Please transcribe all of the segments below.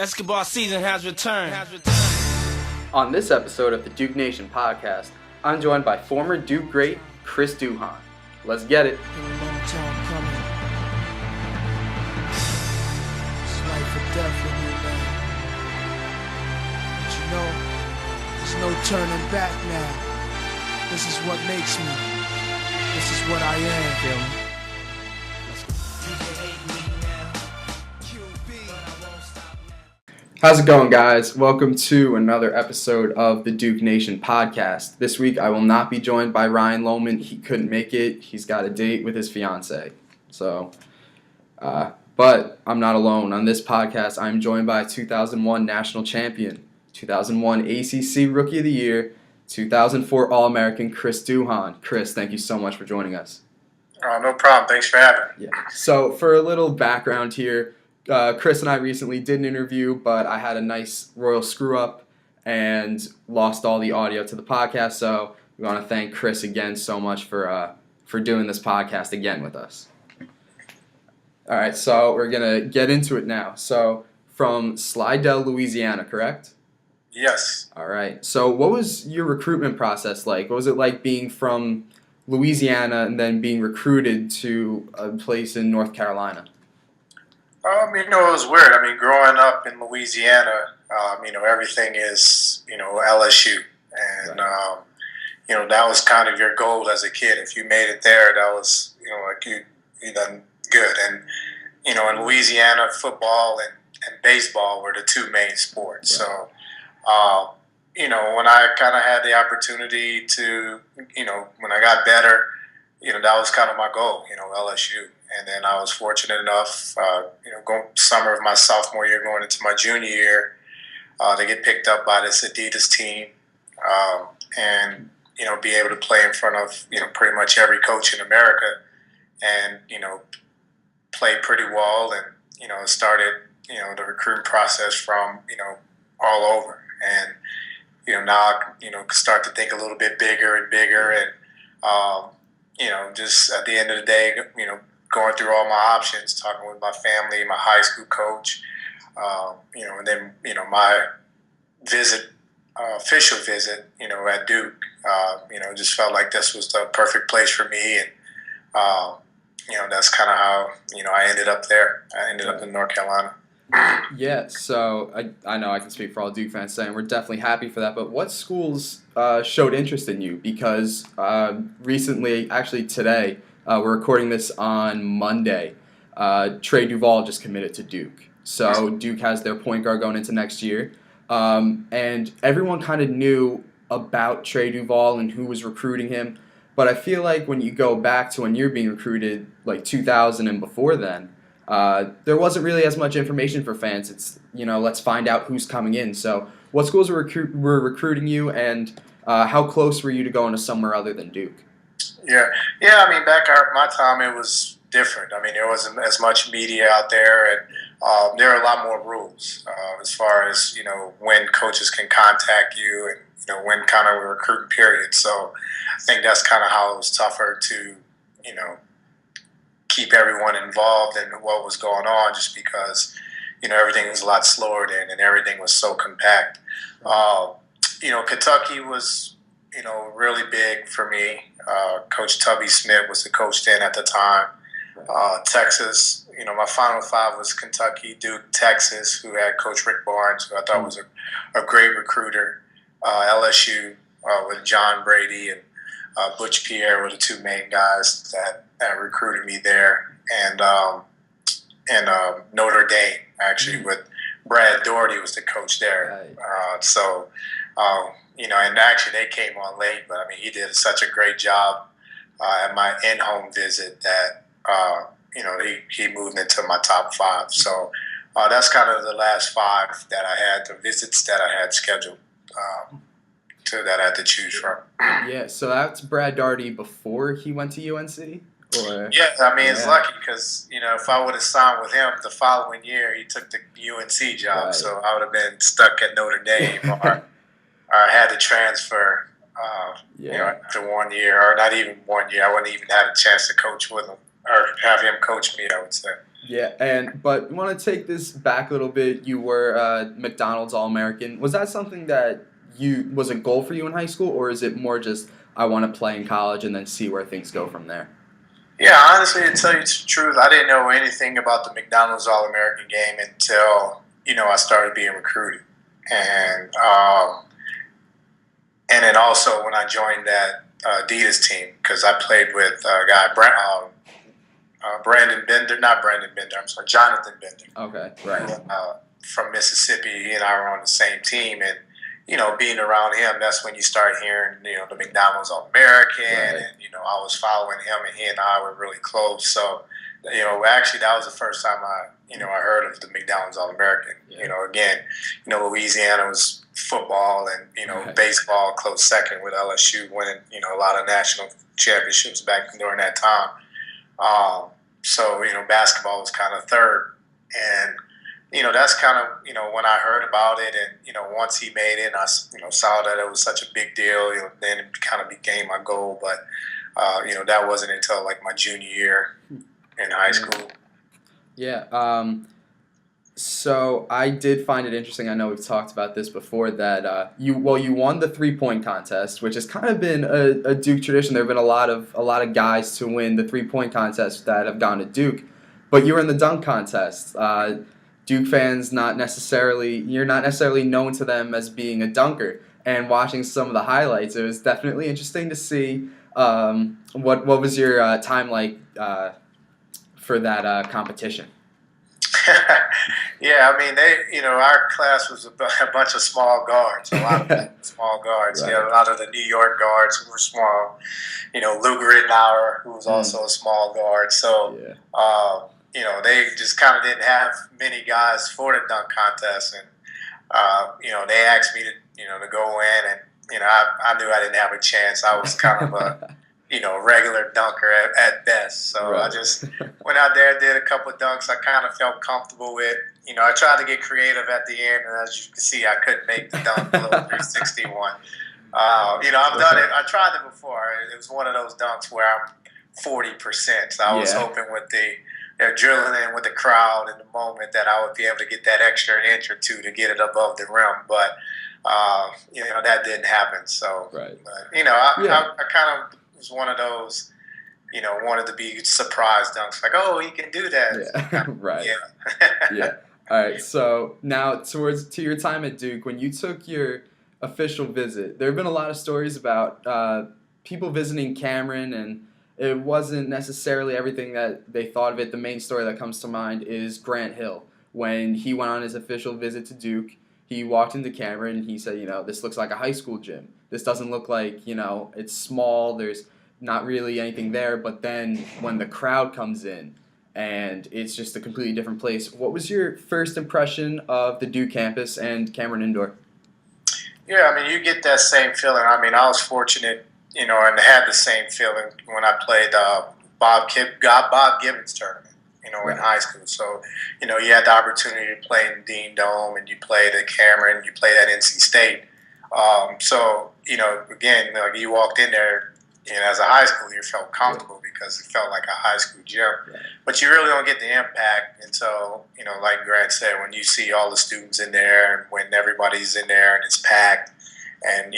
Basketball season has returned. On this episode of the Duke Nation podcast, I'm joined by former Duke great Chris Duhon. Let's get it. Been a long time coming. It's life or death for me, man. But you know, there's no turning back now. This is what makes me. This is what I am. Feel me? How's it going, guys? Welcome to another episode of the Duke Nation podcast. This week, I will not be joined by Ryan Lohman. He couldn't make it. He's got a date with his fiance. But I'm not alone. On this podcast, I'm joined by 2001 national champion, 2001 ACC Rookie of the Year, 2004 All-American Chris Duhon. Chris, thank you so much for joining us. No problem. Thanks for having me. Yeah. So for a little background here, Chris and I recently did an interview, but I had a nice royal screw-up and lost all the audio to the podcast, so we want to thank Chris again so much for doing this podcast again with us. All right, so we're going to get into it now. So from Slidell, Louisiana, correct? Yes. All right. So what was your recruitment process like? What was it like being from Louisiana and then being recruited to a place in North Carolina? It was weird. Growing up in Louisiana, everything is, LSU. And, that was kind of your goal as a kid. If you made it there, that was, you done good. And, in Louisiana, football and baseball were the two main sports. Right. So, when I kind of had the opportunity to, when I got better, that was kind of my goal, LSU. And then I was fortunate enough, summer of my sophomore year going into my junior year, to get picked up by this Adidas team and, be able to play in front of, pretty much every coach in America and, play pretty well and, started, the recruiting process from, all over. And, now I, start to think a little bit bigger and bigger and, just at the end of the day, going through all my options, talking with my family, my high school coach, and then, my official visit, at Duke, just felt like this was the perfect place for me. And, that's kind of how, I ended up there. I ended up in North Carolina. Yeah, so I know I can speak for all Duke fans saying we're definitely happy for that, but what schools showed interest in you? Because recently, actually today, we're recording this on Monday, Trey Duval just committed to Duke. So Duke has their point guard going into next year. And everyone kind of knew about Trey Duval and who was recruiting him. But I feel like when you go back to when you're being recruited, like 2000 and before then, there wasn't really as much information for fans. It's, let's find out who's coming in. So what schools were recruiting you, and how close were you to going to somewhere other than Duke? Yeah. Back at my time, it was different. There wasn't as much media out there, and there are a lot more rules as far as, when coaches can contact you and, when kind of a recruiting period. So I think that's kind of how it was tougher to, keep everyone involved in what was going on, just because, everything was a lot slower then and everything was so compact. Kentucky was, really big for me. Coach Tubby Smith was the coach then at the time. Texas, my Final Five was Kentucky, Duke, Texas, who had Coach Rick Barnes, who I thought was a great recruiter. LSU with John Brady and Butch Pierre were the two main guys that recruited me there. And Notre Dame, actually, with Brad Doherty was the coach there. Right. And actually they came on late, but he did such a great job at my in-home visit that he moved into my top five. So that's kind of the last five that I had, the visits that I had scheduled that I had to choose from. Yeah, so that's Brad Doherty before he went to UNC? Or? Yeah, it's lucky because, if I would have signed with him the following year, he took the UNC job, right. So I would have been stuck at Notre Dame or had to transfer, after 1 year, or not even 1 year. I wouldn't even have a chance to coach with him or have him coach me, I would say. Yeah, but I want to take this back a little bit. You were McDonald's All-American. Was that something that was a goal for you in high school, or is it more just I want to play in college and then see where things go from there? Yeah, honestly, to tell you the truth, I didn't know anything about the McDonald's All-American game until, I started being recruited. And then also when I joined that Adidas team, because I played with a guy, Jonathan Bender. Okay, right. From Mississippi. He and I were on the same team, and being around him, that's when you start hearing the McDonald's All-American, right. And I was following him, and he and I were really close. So actually that was the first time I heard of the McDonald's All-American. Yeah. Again, Louisiana was football, and right. baseball close second, with LSU winning a lot of national championships back during that time. So basketball was kind of third, and that's kind of when I heard about it, and once he made it, I saw that it was such a big deal. Then it kind of became my goal, but that wasn't until like my junior year in high school. Yeah. So I did find it interesting. I know we've talked about this before, that you won the 3-point contest, which has kind of been a Duke tradition. There have been a lot of guys to win the 3-point contest that have gone to Duke, but you were in the dunk contest. Duke fans you're not necessarily known to them as being a dunker. And watching some of the highlights, it was definitely interesting to see. What was your time like for that competition? Yeah, I mean, our class was a bunch of small guards, a lot of small guards. Right. A lot of the New York guards who were small. Luke Rittenauer, who was also a small guard. So, yeah. they just kind of didn't have many guys for the dunk contest, and they asked me to go in, and I knew I didn't have a chance. I was kind of a regular dunker at best. So right. I just went out there, did a couple of dunks I kind of felt comfortable with. I tried to get creative at the end, and as you can see, I couldn't make the dunk, the little 361. I've done it. I tried it before. It was one of those dunks where I'm 40%. So I was hoping with they're drilling in with the crowd in the moment that I would be able to get that extra inch or two to get it above the rim. But, that didn't happen. So, right. I kind of was one of those, wanted to be surprised dunks. Like, oh, he can do that. Yeah. Right. Yeah. Yeah. All right. So now to your time at Duke, when you took your official visit, there have been a lot of stories about people visiting Cameron, and it wasn't necessarily everything that they thought of it. The main story that comes to mind is Grant Hill. When he went on his official visit to Duke, he walked into Cameron and he said, this looks like a high school gym. This doesn't look like, it's small. There's not really anything there. But then when the crowd comes in and it's just a completely different place, what was your first impression of the Duke campus and Cameron Indoor? Yeah, I mean, you get that same feeling. I mean, I was fortunate, and had the same feeling when I played Bob Gibbons tournament, in high school. So, you had the opportunity to play in Dean Dome, and you played at Cameron, you played at NC State. So, again, like you walked in there, as a high school, you felt comfortable because it felt like a high school gym. Right. But you really don't get the impact until, like Grant said, when you see all the students in there and when everybody's in there and it's packed, and,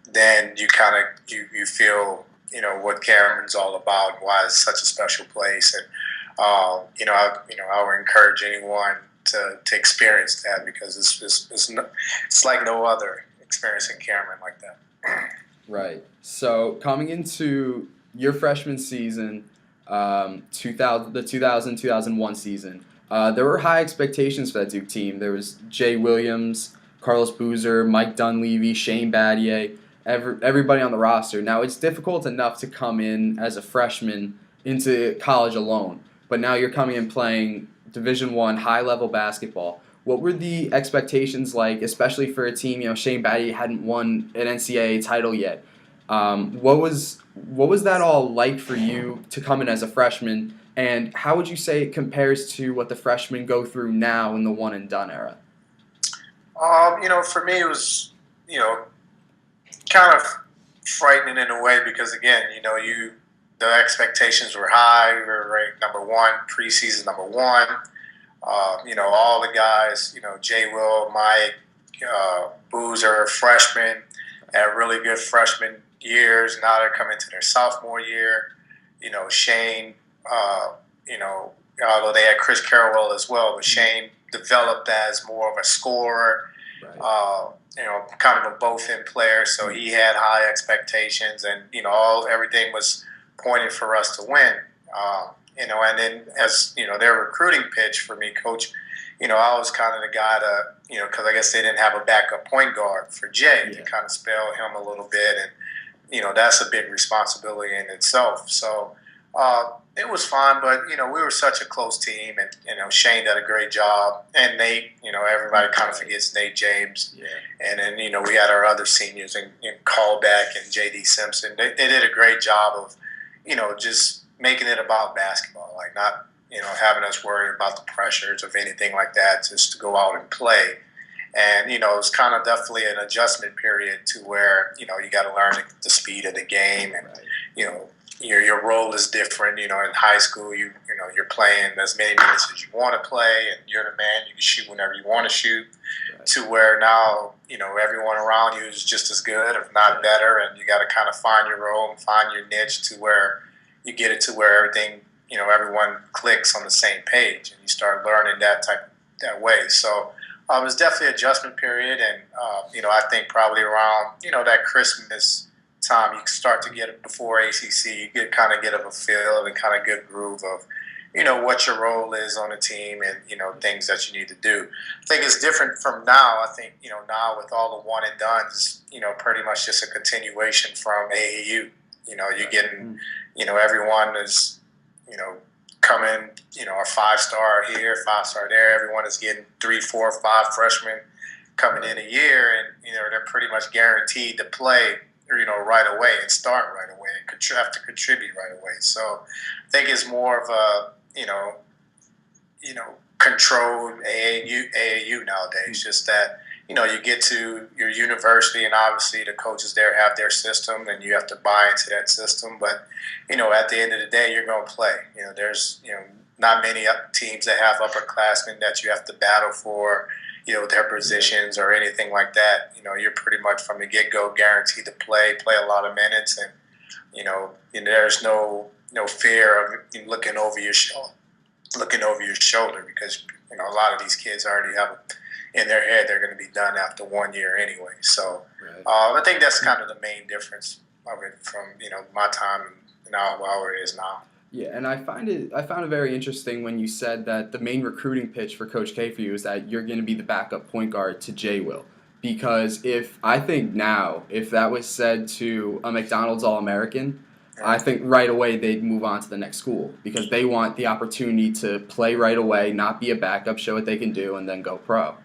then you kind of, you feel, what Cameron's all about, why it's such a special place. And, I would encourage anyone to experience that, because it's like no other experience in Cameron like that. Right. So coming into your freshman season, the 2000-2001 season, there were high expectations for that Duke team. There was Jay Williams, Carlos Boozer, Mike Dunleavy, Shane Battier, everybody on the roster. Now, it's difficult enough to come in as a freshman into college alone, but now you're coming in playing Division I high-level basketball. What were the expectations like, especially for a team, Shane Battier hadn't won an NCAA title yet. What was that all like for you to come in as a freshman, and how would you say it compares to what the freshmen go through now in the one-and-done era? For me, it was, kind of frightening in a way, because, again, the expectations were high. We were ranked number one, preseason number one. All the guys, Jay Will, Mike, Boozer, freshmen, had really good freshman years. Now they're coming to their sophomore year. Shane, although they had Chris Carroll as well, but Shane developed as more of a scorer, right. Kind of a both-in player. So he had high expectations, and everything was pointed for us to win. And then as their recruiting pitch for me, Coach, I was kind of the guy to, because I guess they didn't have a backup point guard for Jay to kind of spell him a little bit, and that's a big responsibility in itself. So it was fun, but we were such a close team, and Shane did a great job, and Nate, everybody kind of forgets Nate James, and then we had our other seniors in Callback and J.D. Simpson. They did a great job of just making it about basketball, like not having us worry about the pressures of anything like that, just to go out and play. And it was kind of definitely an adjustment period to where you got to learn the speed of the game, and your role is different. In high school, you're playing as many minutes as you want to play, and you're the man. You can shoot whenever you want to shoot. Right. To where now everyone around you is just as good, if not better, and you got to kind of find your role and find your niche to where you get it to where everything everyone clicks on the same page, and you start learning that way. So it was definitely an adjustment period, and I think probably around that Christmas time, you start to get it before ACC. You kind of get a feel and kind of good groove of what your role is on the team, and things that you need to do. I think it's different from now. I think now with all the one and dones, pretty much just a continuation from AAU. You're getting everyone is coming, a 5-star here, 5-star there. Everyone is getting 3, 4, 5 freshmen coming in a year, and they're pretty much guaranteed to play right away and start right away and have to contribute right away. So I think it's more of a controlled AAU nowadays. Just that you get to your university, and obviously the coaches there have their system, and you have to buy into that system. But at the end of the day, you're going to play. There's not many teams that have upperclassmen that you have to battle for their positions or anything like that. You're pretty much from the get-go guaranteed to play a lot of minutes, and there's no fear of looking over your shoulder, because a lot of these kids already have in their head they're going to be done after 1 year anyway. So I think that's kind of the main difference of it from my time and now how it is now. Yeah, and I found it very interesting when you said that the main recruiting pitch for Coach K for you is that you're going to be the backup point guard to Jay Will. Because if that was said to a McDonald's All-American, I think right away they'd move on to the next school, because they want the opportunity to play right away, not be a backup, show what they can do, and then go pro.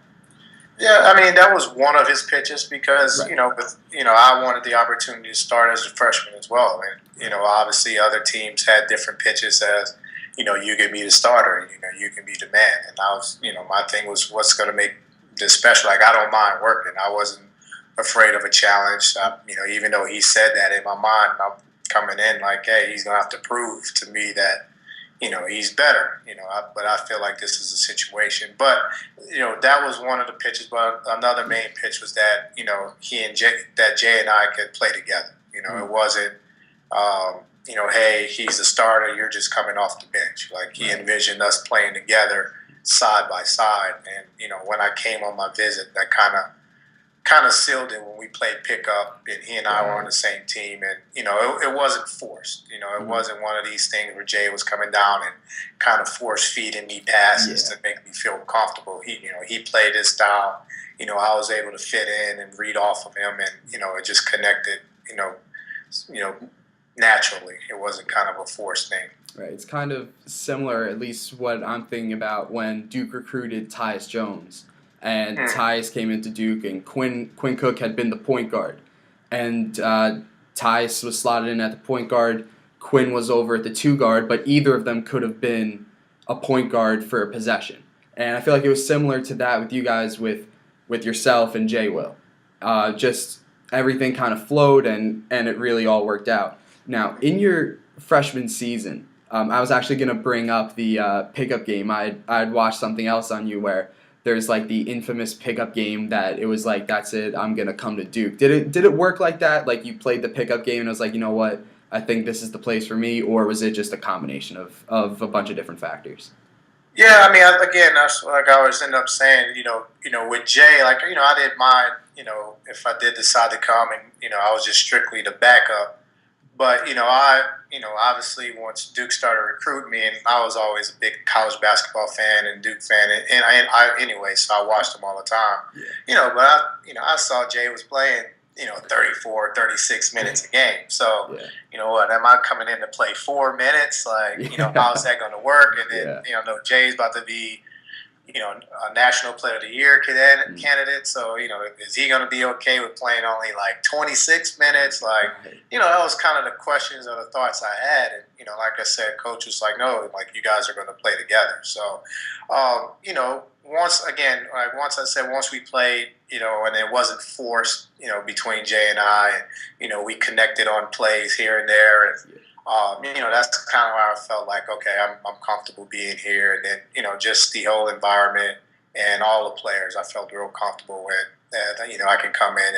Yeah, I mean, that was one of his pitches, because right. I wanted the opportunity to start as a freshman as well, and obviously other teams had different pitches as you can be the starter, you can be the man, and I was my thing was what's going to make this special. Like, I don't mind working. I wasn't afraid of a challenge. Even though he said that, in my mind, I'm coming in like, hey, he's going to have to prove to me that he's better, but I feel like this is a situation. But, that was one of the pitches. But another main pitch was that, Jay and I could play together. It wasn't, hey, he's the starter, you're just coming off the bench. Like, he envisioned us playing together side by side. And, when I came on my visit, that kind of sealed it when we played pickup, and he and I were on the same team, and it wasn't forced. It wasn't one of these things where Jay was coming down and kind of force feeding me passes to make me feel comfortable. He played his style. I was able to fit in and read off of him, and it just connected. Naturally. It wasn't kind of a forced thing. Right. It's kind of similar, at least what I'm thinking about, when Duke recruited Tyus Jones. And Tyus came into Duke, and Quinn Cook had been the point guard. And Tyus was slotted in at the point guard. Quinn was over at the 2 guard, but either of them could have been a point guard for a possession. And I feel like it was similar to that with you guys, with yourself and Jay Will. Just everything kind of flowed, and it really all worked out. Now, in your freshman season, I was actually going to bring up the pickup game. I'd watched something else on you where there's like the infamous pickup game that it was like, that's it, I'm going to come to Duke. Did it work like that? Like you played the pickup game and it was like, you know what, I think this is the place for me, or was it just a combination of a bunch of different factors? Yeah, I mean, again, that's like I always end up saying, with Jay, like, I didn't mind, if I did decide to come and, I was just strictly the backup. But, obviously once Duke started recruiting me, and I was always a big college basketball fan and Duke fan, and I anyway, so I watched them all the time. Yeah. But I saw Jay was playing, 34, 36 minutes a game. So, Yeah. you know what, am I coming in to play 4 minutes? Like, how's that going to work? And then, Jay's about to be, a National Player of the Year candidate. So, is he going to be okay with playing only like 26 minutes? Like, that was kind of the questions or the thoughts I had. And, like I said, Coach was like, no, like you guys are going to play together. So, once we played, and it wasn't forced, between Jay and I, and, we connected on plays here and there. And, that's kind of how I felt like, okay, I'm comfortable being here. And then, just the whole environment and all the players I felt real comfortable with that, I can come in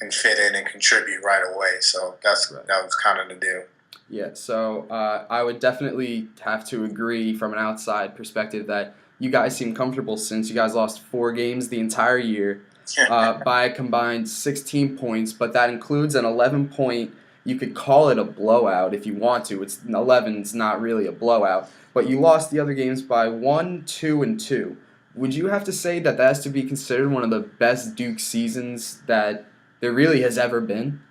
and fit in and contribute right away. So that was kind of the deal. Yeah, so I would definitely have to agree from an outside perspective that you guys seem comfortable since you guys lost 4 games the entire year by a combined 16 points, but that includes an 11-point, you could call it a blowout if you want to. 11's not really a blowout, but you lost the other games by 1, 2, and 2. Would you have to say that has to be considered one of the best Duke seasons that there really has ever been?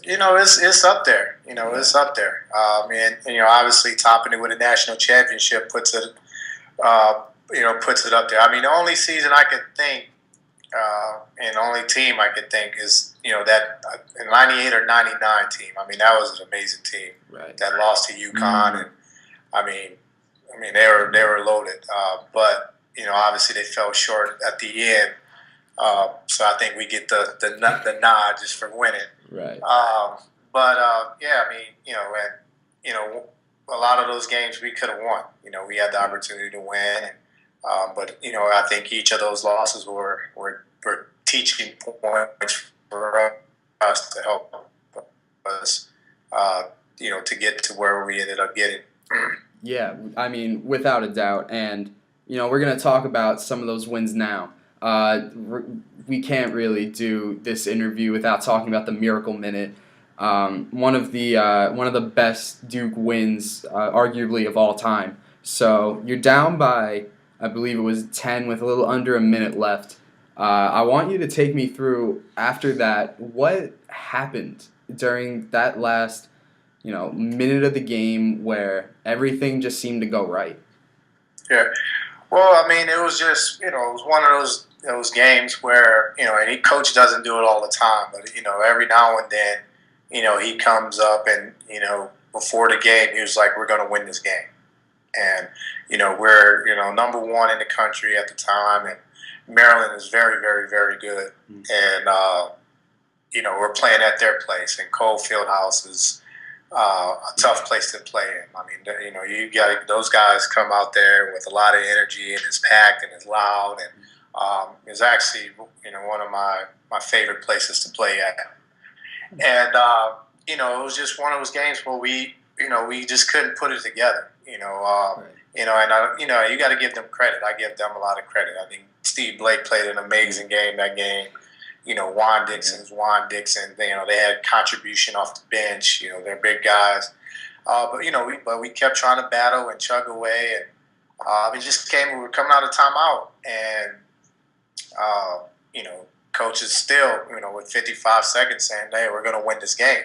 It's up there. It's up there. And obviously topping it with a national championship puts it up there. I mean, the only season I can think, and the only team I could think is, that 98 or 99 team. I mean, that was an amazing team. Right. That lost to UConn, and I mean, they were loaded. But obviously they fell short at the end. So I think we get the nod just for winning. Right. Yeah, I mean, and a lot of those games we could have won. We had the opportunity to win, but I think each of those losses were teaching points for us to help us, to get to where we ended up getting. Yeah, I mean, without a doubt, and we're gonna talk about some of those wins now. We can't really do this interview without talking about the Miracle Minute, one of the best Duke wins, arguably of all time. So you're down by, I believe it was 10 with a little under a minute left. I want you to take me through after that. What happened during that last, minute of the game where everything just seemed to go right? Yeah. Well, I mean, it was just, it was one of those games where, and coach doesn't do it all the time, but, every now and then, he comes up and, before the game, he was like, we're going to win this game. And, we're, number 1 in the country at the time, and Maryland is very, very, very good. And, we're playing at their place, and Cole Fieldhouse is a tough place to play in. I mean, you got those guys come out there with a lot of energy, and it's packed and it's loud, and it's actually one of my favorite places to play at. And it was just one of those games where we just couldn't put it together. Right. And you got to give them credit. I give them a lot of credit. I think Steve Blake played an amazing game that game. Juan Dixon. They had contribution off the bench. They're big guys. But we kept trying to battle and chug away, and it just came. We were coming out of timeout, and coach is still with 55 seconds saying, "Hey, we're going to win this game."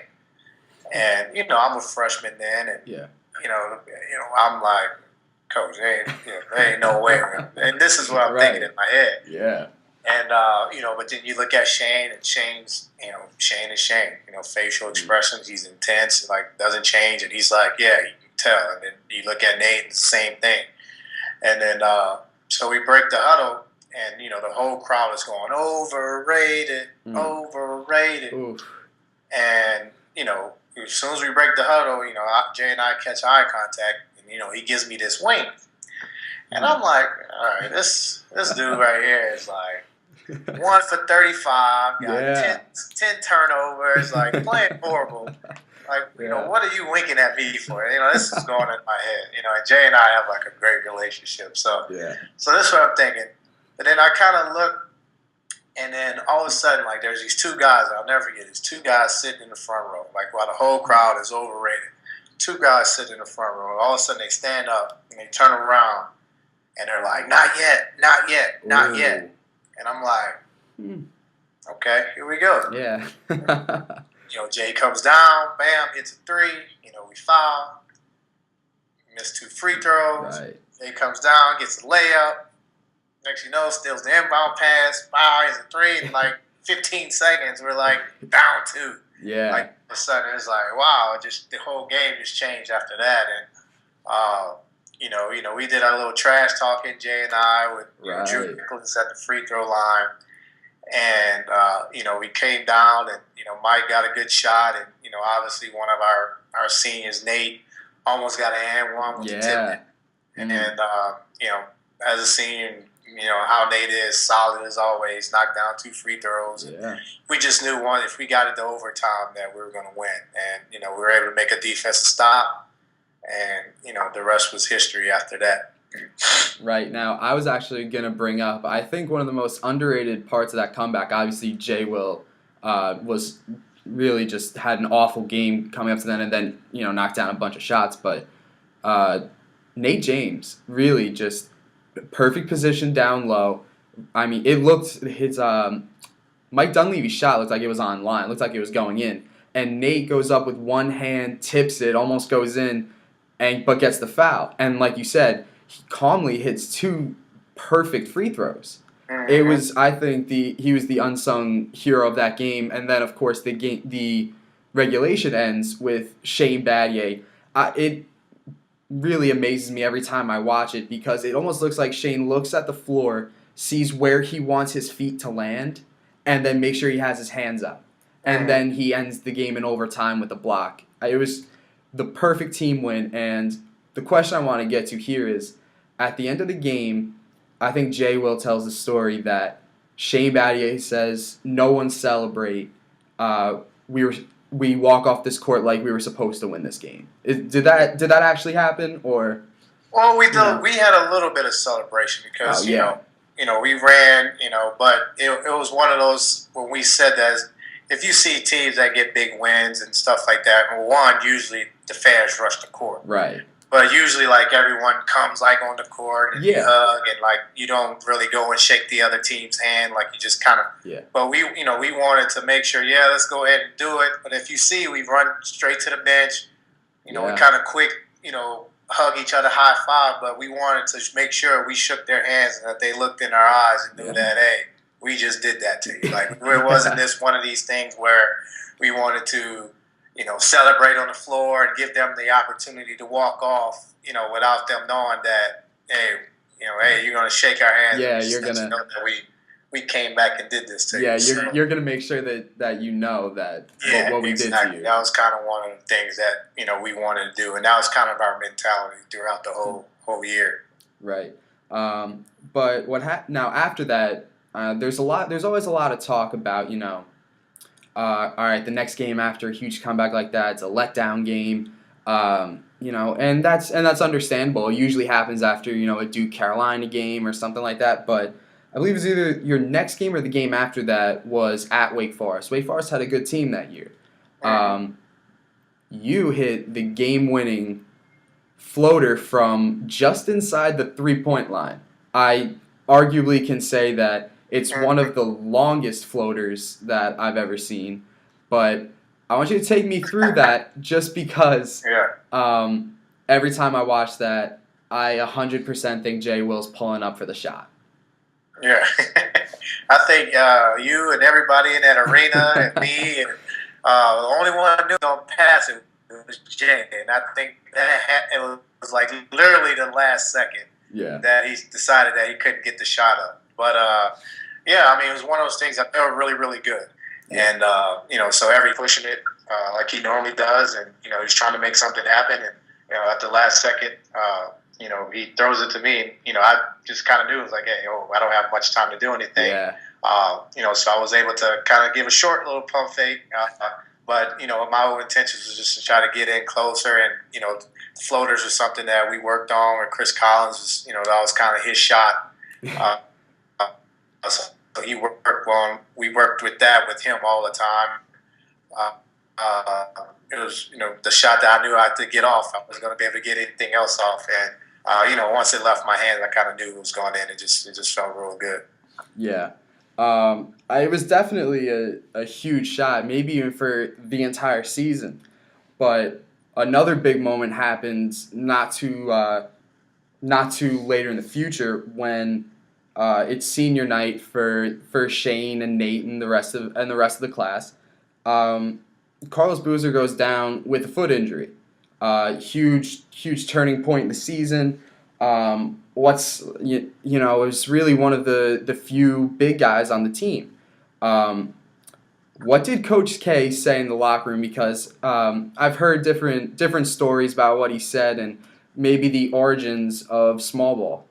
And I'm a freshman then, and I'm like, "Coach, there ain't no way." And this is what I'm thinking in my head. Yeah. And but then you look at Shane, and Shane is Shane. Facial expressions, he's intense, like doesn't change, and he's like, yeah, you can tell. And then you look at Nate, and it's the same thing. And then so we break the huddle, and the whole crowd is going overrated, overrated. Oof. And as soon as we break the huddle, Jay and I catch eye contact, and he gives me this wink, and I'm like, all right, this dude right here is like 1 for 35, got 10 turnovers, like playing horrible. Like, what are you winking at me for? This is going in my head. And Jay and I have like a great relationship. So that's what I'm thinking. But then I kind of look, and then all of a sudden, like, there's these two guys, I'll never forget, there's two guys sitting in the front row, like, while the whole crowd is overrated. Two guys sitting in the front row. All of a sudden, they stand up, and they turn around, and they're like, not yet, not yet, not yet. And I'm like, okay, here we go. Yeah. Jay comes down, bam, hits a three. We foul. Miss 2 free throws. Right. Jay comes down, gets a layup. Next you know, steals the inbound pass, fires a three in like 15 seconds. We're like down 2. Yeah. Like all of a sudden it's like, wow, just the whole game just changed after that. And we did our little trash talking, Jay and I, with Drew Nicholas at the free throw line. And we came down, and Mike got a good shot, and obviously one of our seniors, Nate, almost got an and one with the tip. And then as a senior, how Nate is, solid as always, knocked down 2 free throws. And we just knew if we got it to overtime that we were going to win, and we were able to make a defensive stop, and the rest was history after that. Right. Now, I was actually going to bring up, I think one of the most underrated parts of that comeback, obviously Jay Will was really just had an awful game coming up to then, and then, knocked down a bunch of shots. But Nate James really just perfect position down low. I mean, it looked, his Mike Dunleavy's shot looked like it was on line. It looked like it was going in. And Nate goes up with one hand, tips it, almost goes in, but gets the foul. And like you said, he calmly hits 2 perfect free throws. It was, I think, he was the unsung hero of that game. And then, of course, the regulation ends with Shane Battier. It really amazes me every time I watch it, because it almost looks like Shane looks at the floor, sees where he wants his feet to land, and then makes sure he has his hands up. And then he ends the game in overtime with a block. It was the perfect team win. And the question I want to get to here is, at the end of the game, I think Jay Will tells the story that Shane Battier says, "No one celebrate. We walk off this court like we were supposed to win this game." Did that actually happen, or? Well, we had a little bit of celebration because we ran, but it was one of those when we said that if you see teams that get big wins and stuff like that, well, usually the fans rush the court, right? But usually, like, everyone comes, like, on the court and you hug, and, like, you don't really go and shake the other team's hand. Like, you just kind of But we wanted to make sure, let's go ahead and do it. But if you see, we run straight to the bench. We kind of quick, hug each other, high five. But we wanted to make sure we shook their hands and that they looked in our eyes and knew that, hey, we just did that to you. Like, it wasn't this one of these things where we wanted to celebrate on the floor and give them the opportunity to walk off, without them knowing that, hey, you're going to shake our hands. Yeah, you're going to know that we came back and did this to you. Yeah, you're going to make sure that that what we did to you. That was kind of one of the things that, we wanted to do. And that was kind of our mentality throughout the whole year. Right. But now after that, there's always a lot of talk about, all right, the next game after a huge comeback like that, it's a letdown game, and that's understandable. It usually happens after, a Duke Carolina game or something like that. But I believe it was either your next game or the game after that was at Wake Forest. Wake Forest had a good team that year. You hit the game-winning floater from just inside the 3-point line. I arguably can say that it's one of the longest floaters that I've ever seen, but I want you to take me through that just because every time I watch that, I 100% think Jay Will's pulling up for the shot. Yeah. I think you and everybody in that arena and me, and the only one who knew don't pass it was Jay, and I think that it was like literally the last second that he decided that he couldn't get the shot up. But, it was one of those things that they were really, really good. And, so every pushing it, like he normally does, and he's trying to make something happen. And at the last second, he throws it to me. And, I just kind of knew it was like, hey, I don't have much time to do anything. Yeah. So I was able to kind of give a short little pump fake. But my whole intentions was just to try to get in closer, and floaters was something that we worked on. With Chris Collins was, that was kind of his shot. So he worked on. We worked with that with him all the time. It was the shot that I knew I had to get off. I was going to be able to get anything else off, and once it left my hands, I kind of knew it was going in. It just felt real good. Yeah. It was definitely a huge shot, maybe even for the entire season. But another big moment happened not too later in the future when it's senior night for Shane and Nate and the rest of the class. Carlos Boozer goes down with a foot injury. Huge turning point in the season. It was really one of the few big guys on the team. What did Coach K say in the locker room? Because I've heard different stories about what he said and maybe the origins of small ball.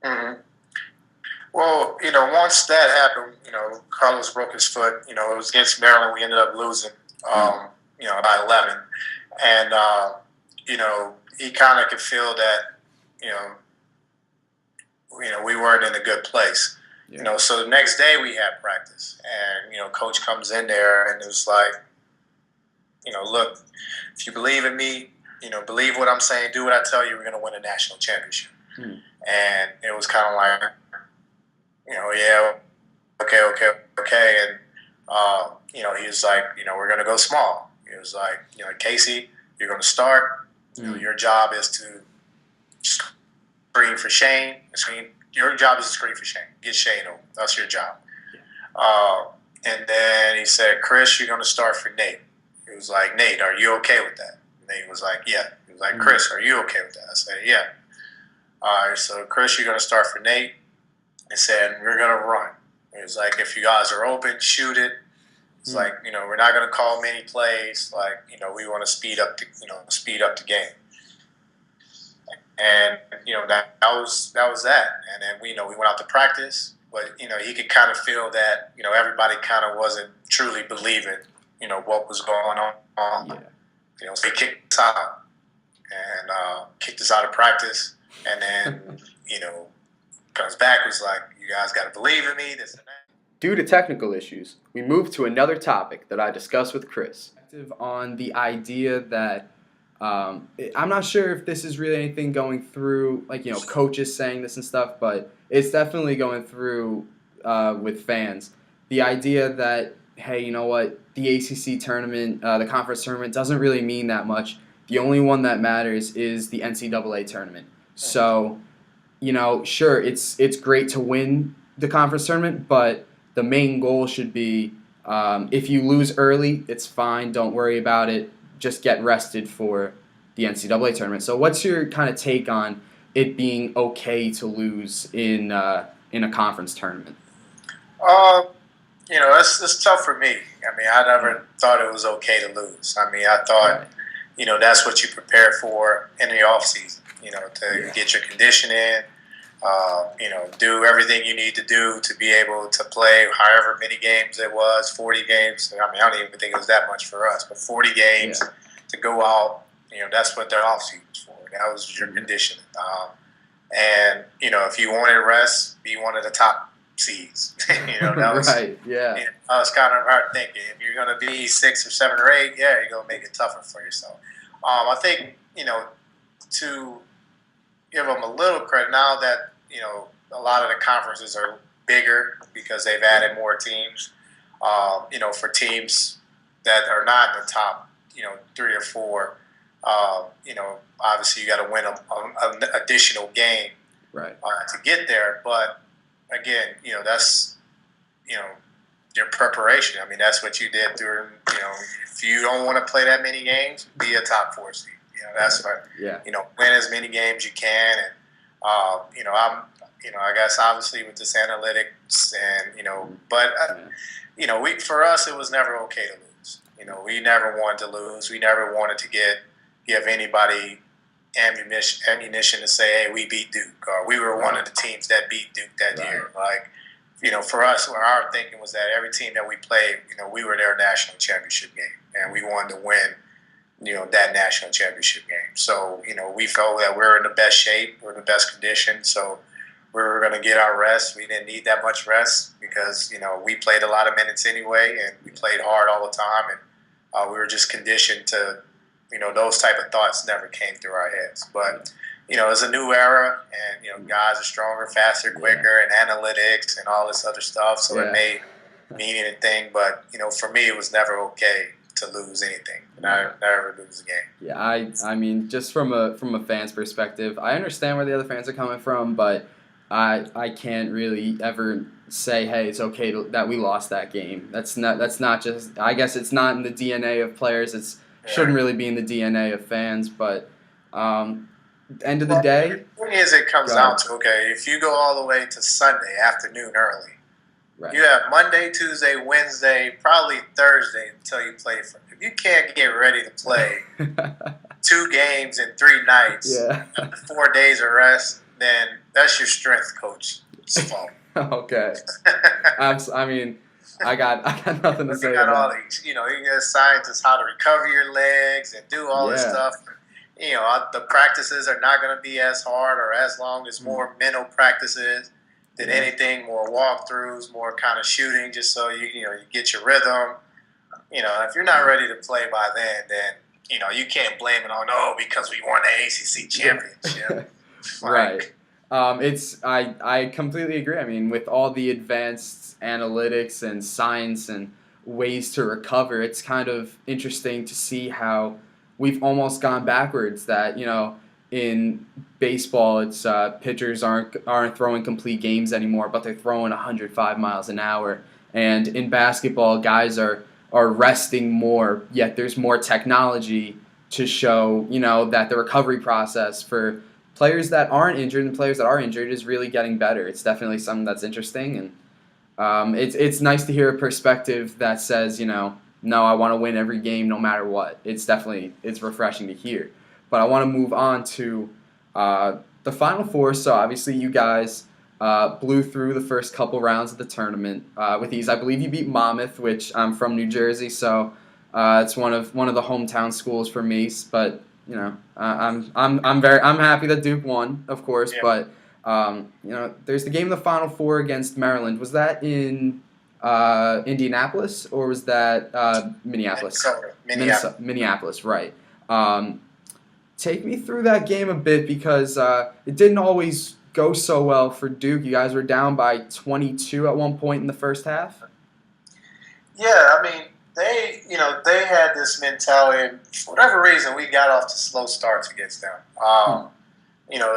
Mm-hmm. Well, once that happened, Carlos broke his foot. It was against Maryland. We ended up losing, by 11. And, he kind of could feel that, we weren't in a good place. Yeah. So the next day we had practice. And, Coach comes in there and it was like, look, if you believe in me, believe what I'm saying, do what I tell you, we're going to win a national championship. And it was kind of like, yeah, okay. And, he was like, we're going to go small. He was like, Casey, you're going to start. Your job is to screen for Shane. Your job is to screen for Shane. Get Shane over. That's your job. And then he said, Chris, you're going to start for Nate. He was like, Nate, are you okay with that? Nate was like, yeah. He was like, Chris, are you okay with that? I said, yeah. All right, so Chris, you're going to start for Nate. He said, we're going to run. He was like, if you guys are open, shoot it. It's like, we're not going to call many plays. Like, we want to speed up the game. And, that was that. And then we went out to practice, but, he could kind of feel that, everybody kind of wasn't truly believing, what was going on. Yeah. So he kicked us out and kicked us out of practice. And then, comes back, was like, you guys got to believe in me, this and that. Due to technical issues, we moved to another topic that I discussed with Chris. On the idea that I'm not sure if this is really anything going through, coaches saying this and stuff, but it's definitely going through with fans. The idea that, hey, you know what, the ACC tournament, the conference tournament doesn't really mean that much. The only one that matters is the NCAA tournament. So, sure, it's great to win the conference tournament, but the main goal should be if you lose early, it's fine. Don't worry about it. Just get rested for the NCAA tournament. So what's your kind of take on it being okay to lose in a conference tournament? It's tough for me. I mean, I never thought it was okay to lose. I mean, I thought, that's what you prepare for in the off season, to get your condition in. Do everything you need to do to be able to play however many games it was, 40 games. I mean, I don't even think it was that much for us, but 40 games to go out, that's what their offseason was for. That was your conditioning. And, if you wanted rest, be one of the top seeds. That was, right, yeah. I was kind of hard thinking. If you're going to be 6 or 7 or 8, yeah, you're going to make it tougher for yourself. I think, to give them a little credit now that, a lot of the conferences are bigger because they've added more teams. For teams that are not in the top, 3 or 4, obviously you got to win an additional game to get there. But again, that's, your preparation. I mean, that's what you did during, if you don't want to play that many games, be a top 4 seed. That's what, win as many games you can. And, I guess obviously with this analytics and but for us it was never okay to lose. We never wanted to lose. We never wanted to give anybody ammunition to say, hey, we beat Duke, or we were one of the teams that beat Duke that year. Like, for us, our thinking was that every team that we played, we were their national championship game, and we wanted to win, that national championship game. So, we felt that we were in the best shape, we're in the best condition, so we were going to get our rest. We didn't need that much rest because, we played a lot of minutes anyway, and we played hard all the time, and we were just conditioned to, those type of thoughts never came through our heads. But, it's a new era, and, guys are stronger, faster, quicker, and analytics and all this other stuff, so it may mean anything. But, for me, it was never okay to lose anything. Never lose a game. Yeah, I mean, just from a fan's perspective, I understand where the other fans are coming from, but I can't really ever say, hey, it's okay that we lost that game. That's not just, I guess it's not in the DNA of players. Shouldn't really be in the DNA of fans, but end of the day, the thing is, it comes down to, okay, if you go all the way to Sunday afternoon early, you have Monday, Tuesday, Wednesday, probably Thursday until you play. If you can't get ready to play 2 games in 3 nights, 4 days of rest, then that's your strength coach's fault. Okay. I mean, I got nothing to say about about all these. You get scientists how to recover your legs and do all this stuff. The practices are not going to be as hard or as long. It's more mental practices than anything. More walkthroughs, more kind of shooting, just so you get your rhythm. If you're not ready to play by then you can't blame it on because we won the ACC championship. Right. I completely agree. I mean, with all the advanced analytics and science and ways to recover, it's kind of interesting to see how we've almost gone backwards. That in baseball, it's pitchers aren't throwing complete games anymore, but they're throwing 105 miles an hour. And in basketball, guys are resting more. Yet there's more technology to show that the recovery process for players that aren't injured and players that are injured is really getting better. It's definitely something that's interesting, and it's nice to hear a perspective that says, no, I want to win every game no matter what. It's refreshing to hear. But I want to move on to the Final Four. So obviously you guys blew through the first couple rounds of the tournament with ease. I believe you beat Monmouth, which I'm from New Jersey, so it's one of the hometown schools for me. But I'm happy that Duke won, of course. Yeah. But there's the game in the Final Four against Maryland. Was that in Indianapolis or was that Minneapolis? Minneapolis, right. Take me through that game a bit because it didn't always go so well for Duke. You guys were down by 22 at one point in the first half. Yeah, I mean, they had this mentality. For whatever reason, we got off to slow starts against them.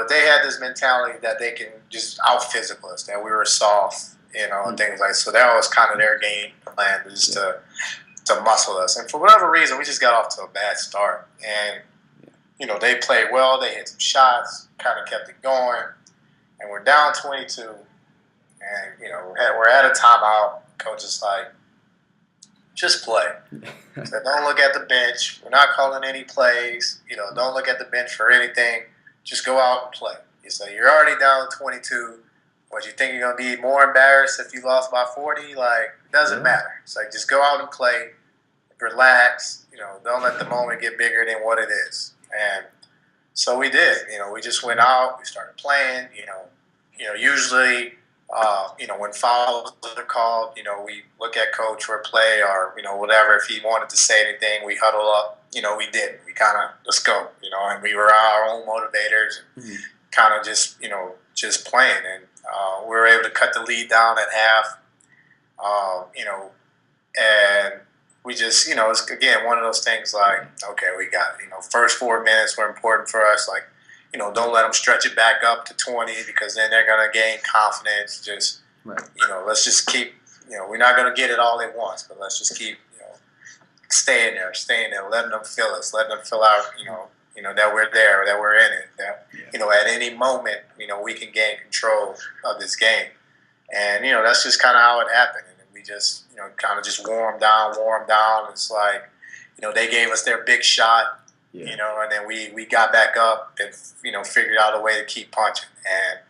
They had this mentality that they can just out-physical us, that we were soft, and things like that. So that was kind of their game plan, just to muscle us. And for whatever reason, we just got off to a bad start. And, they played well. They hit some shots, kind of kept it going. And we're down 22. And, we're at a timeout. Coach is like, just play. So don't look at the bench. We're not calling any plays. Don't look at the bench for anything. Just go out and play. He said, you're already down 22. What, you think you're going to be more embarrassed if you lost by 40? Like, it doesn't matter. It's like, just go out and play. Relax. Don't let the moment get bigger than what it is. And so we did. We just went out. We started playing. Usually, when fouls are called, we look at coach or play or, whatever. If he wanted to say anything, we huddle up. We didn't. We kind of, let's go, and we were our own motivators and kind of just playing. And we were able to cut the lead down at half, and we just, it's, again, one of those things like, okay, we got it. First 4 minutes were important for us. Like, don't let them stretch it back up to 20 because then they're going to gain confidence. Just, let's just keep, we're not going to get it all at once, but let's just keep, staying there, letting them feel us, letting them feel out, that we're there, that we're in it. at any moment, we can gain control of this game. And, that's just kind of how it happened. And we just, kind of just wore them down. It's like, they gave us their big shot, and then we got back up and, figured out a way to keep punching. And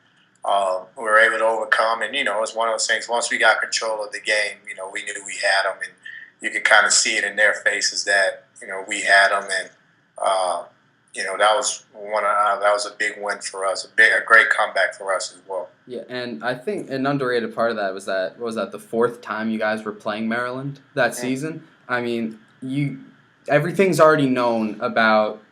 we were able to overcome. And, it was one of those things, once we got control of the game, we knew we had them. And you could kind of see it in their faces that, we had them. And, that was a big win for us, a great comeback for us as well. Yeah, and I think an underrated part of that was the fourth time you guys were playing Maryland that season. I mean, everything's already known about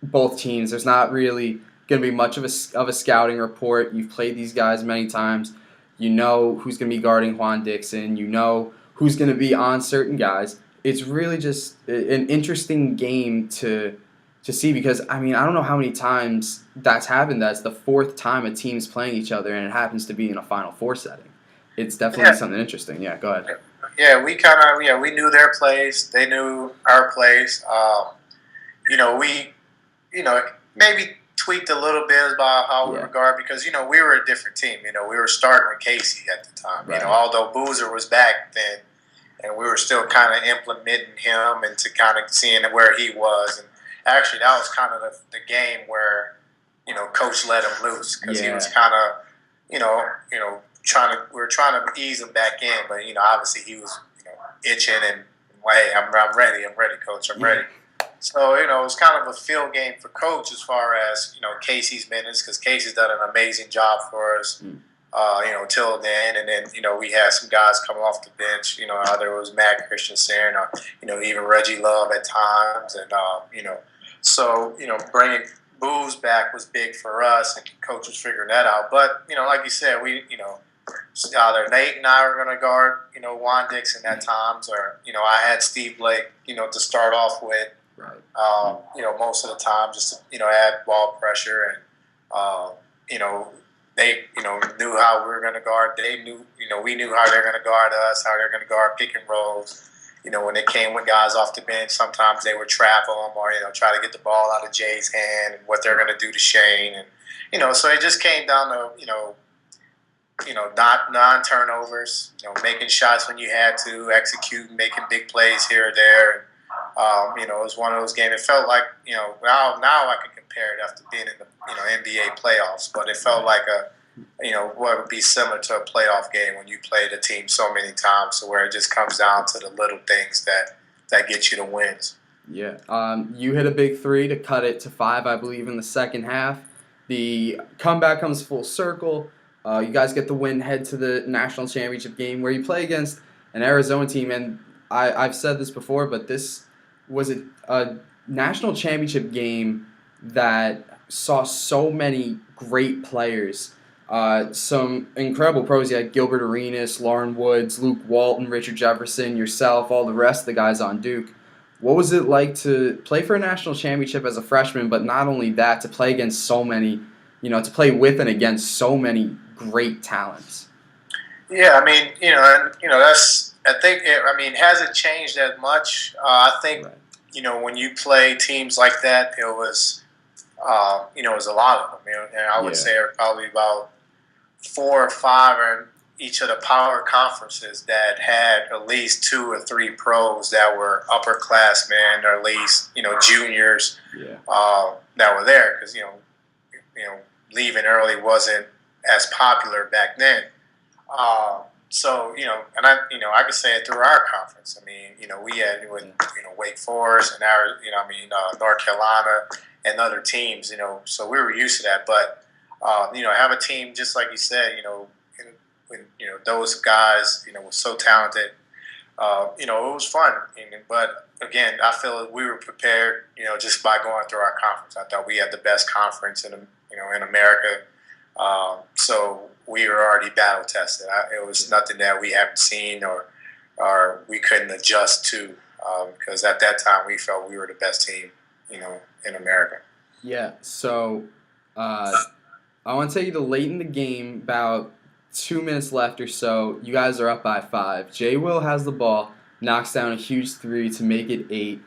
both teams. There's not really going to be much of a scouting report. You've played these guys many times. You know who's going to be guarding Juan Dixon. You know who's going to be on certain guys. It's really just an interesting game to see because, I mean, I don't know how many times that's happened. That's the fourth time a team's playing each other, and it happens to be in a Final Four setting. It's definitely something interesting. Yeah, go ahead. Yeah, we knew their plays. They knew our plays. We maybe tweaked a little bit about how we regard because, we were a different team. We were starting with Casey at the time. Right. Although Boozer was back then, and we were still kind of implementing him and to kind of seeing where he was. And actually, that was kind of the game where, Coach let him loose because he was kind of, we were trying to ease him back in, but obviously he was, itching and hey, I'm ready, Coach, I'm ready. So it was kind of a field game for Coach as far as Casey's minutes because Casey's done an amazing job for us. Till then, and then we had some guys coming off the bench. There was Matt Christensen, even Reggie Love at times, and so bringing Booze back was big for us, and Coach was figuring that out. But like you said, we either Nate and I were going to guard Juan Dixon at times, or I had Steve Blake to start off with. Right. Most of the time, just to add ball pressure, and they knew how we were going to guard. They knew we knew how they're going to guard us, how they're going to guard pick and rolls. When they came with guys off the bench, sometimes they would trap them or try to get the ball out of Jay's hand and what they're going to do to Shane, and so it just came down to not non-turnovers, making shots when you had to, executing, making big plays here or there. It was one of those games. It felt like now I can compare it after being in the NBA playoffs, but it felt like what would be similar to a playoff game when you played a team so many times, so where it just comes down to the little things that get you the wins. Yeah, you hit a big three to cut it to 5, I believe, in the second half. The comeback comes full circle. You guys get the win, head to the national championship game where you play against an Arizona team, and I've said this before, but this was a national championship game that saw so many great players. Some incredible pros. You had Gilbert Arenas, Lauren Woods, Luke Walton, Richard Jefferson, yourself, all the rest of the guys on Duke. What was it like to play for a national championship as a freshman, but not only that, to play against so many, to play with and against so many great talents? Yeah, I mean, that's, I think, hasn't changed as much. I think, right. When you play teams like that, it was, it was a lot of them. And I would say probably about 4 or 5 in each of the power conferences that had at least 2 or 3 pros that were upperclassmen, or at least juniors that were there, because leaving early wasn't as popular back then. So and I could say it through our conference. I mean, we had with Wake Forest and our North Carolina and other teams. So we were used to that. But have a team just like you said. When those guys were so talented. It was fun. But again, I feel that we were prepared. Just by going through our conference, I thought we had the best conference in America. So we were already battle tested. It was nothing that we haven't seen or we couldn't adjust to, because at that time we felt we were the best team, in America. Yeah. So I want to take you to late in the game, about 2 minutes left or so. You guys are up by 5. Jay Will has the ball, knocks down a huge 3 to make it 8.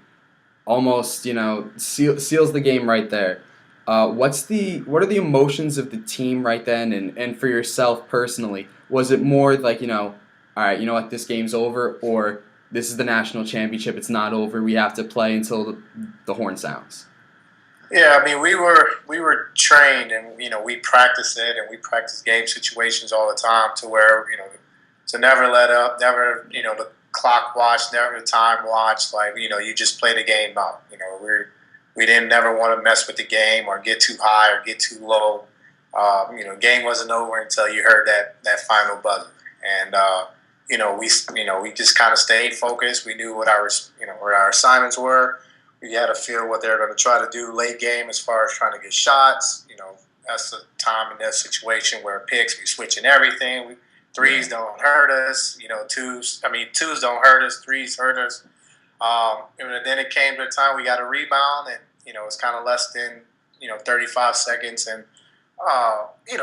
Almost, seals the game right there. what are the emotions of the team right then, and for yourself personally? Was it more like, all right, you know what, this game's over, or this is the national championship, it's not over, we have to play until the horn sounds? Yeah, I mean, we were trained, and we practiced it, and we practiced game situations all the time to where to never let up, never the clock watch, never the time watch. Like you just play the game out. We didn't never want to mess with the game or get too high or get too low. Game wasn't over until you heard that final buzzer, and we just kind of stayed focused. We knew what our assignments were. We had to feel what they're going to try to do late game as far as trying to get shots. That's the time in that situation where picks, we switching everything. Threes don't hurt us. Twos don't hurt us. Threes hurt us. And then it came to a time we got a rebound, and it's kind of less than 35 seconds, and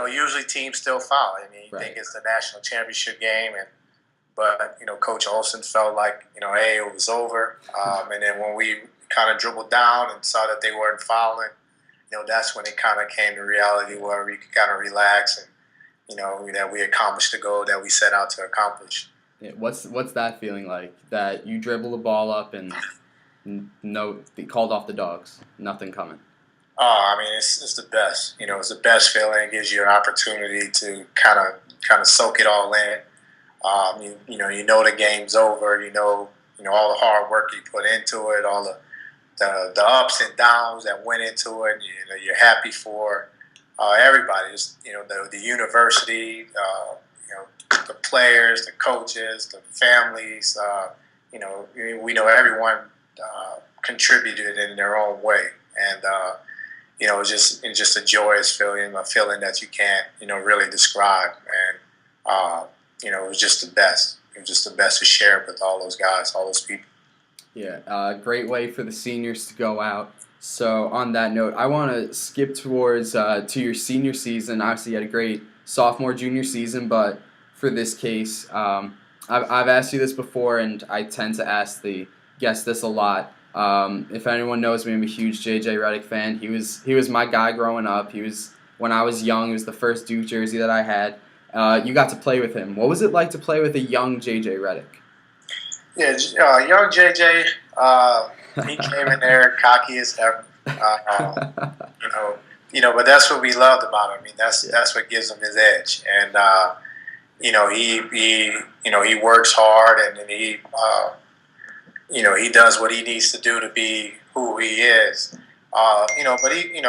usually teams still foul. I mean, you think it's the national championship game, but Coach Olsen felt like hey, it was over. And then when we kind of dribbled down and saw that they weren't fouling, that's when it kind of came to reality where we could kind of relax and that we accomplished the goal that we set out to accomplish. Yeah, what's that feeling like? That you dribble the ball up and they called off the dogs, nothing coming. Oh, I mean, it's the best. It's the best feeling. It gives you an opportunity to kind of soak it all in. You know the game's over. You know all the hard work you put into it, all the ups and downs that went into it. You're happy for everybody. The university, the players, the coaches, the families. We know everyone contributed in their own way, and it's just a joyous feeling, a feeling that you can't really describe, and it was just the best. It was just the best to share it with all those guys, all those people. Yeah, great way for the seniors to go out. So on that note, I want to skip towards to your senior season. Obviously, you had a great sophomore, junior season, but for this case, I've asked you this before, and I tend to ask the guests this a lot. If anyone knows me, I'm a huge JJ Reddick fan. He was my guy growing up. When I was young, he was the first Duke jersey that I had. You got to play with him. What was it like to play with a young JJ Reddick? Yeah, young JJ, he came in there cocky as ever. But that's what we loved about him. I mean, that's what gives him his edge, and he works hard, and then he does what he needs to do to be who he is. But he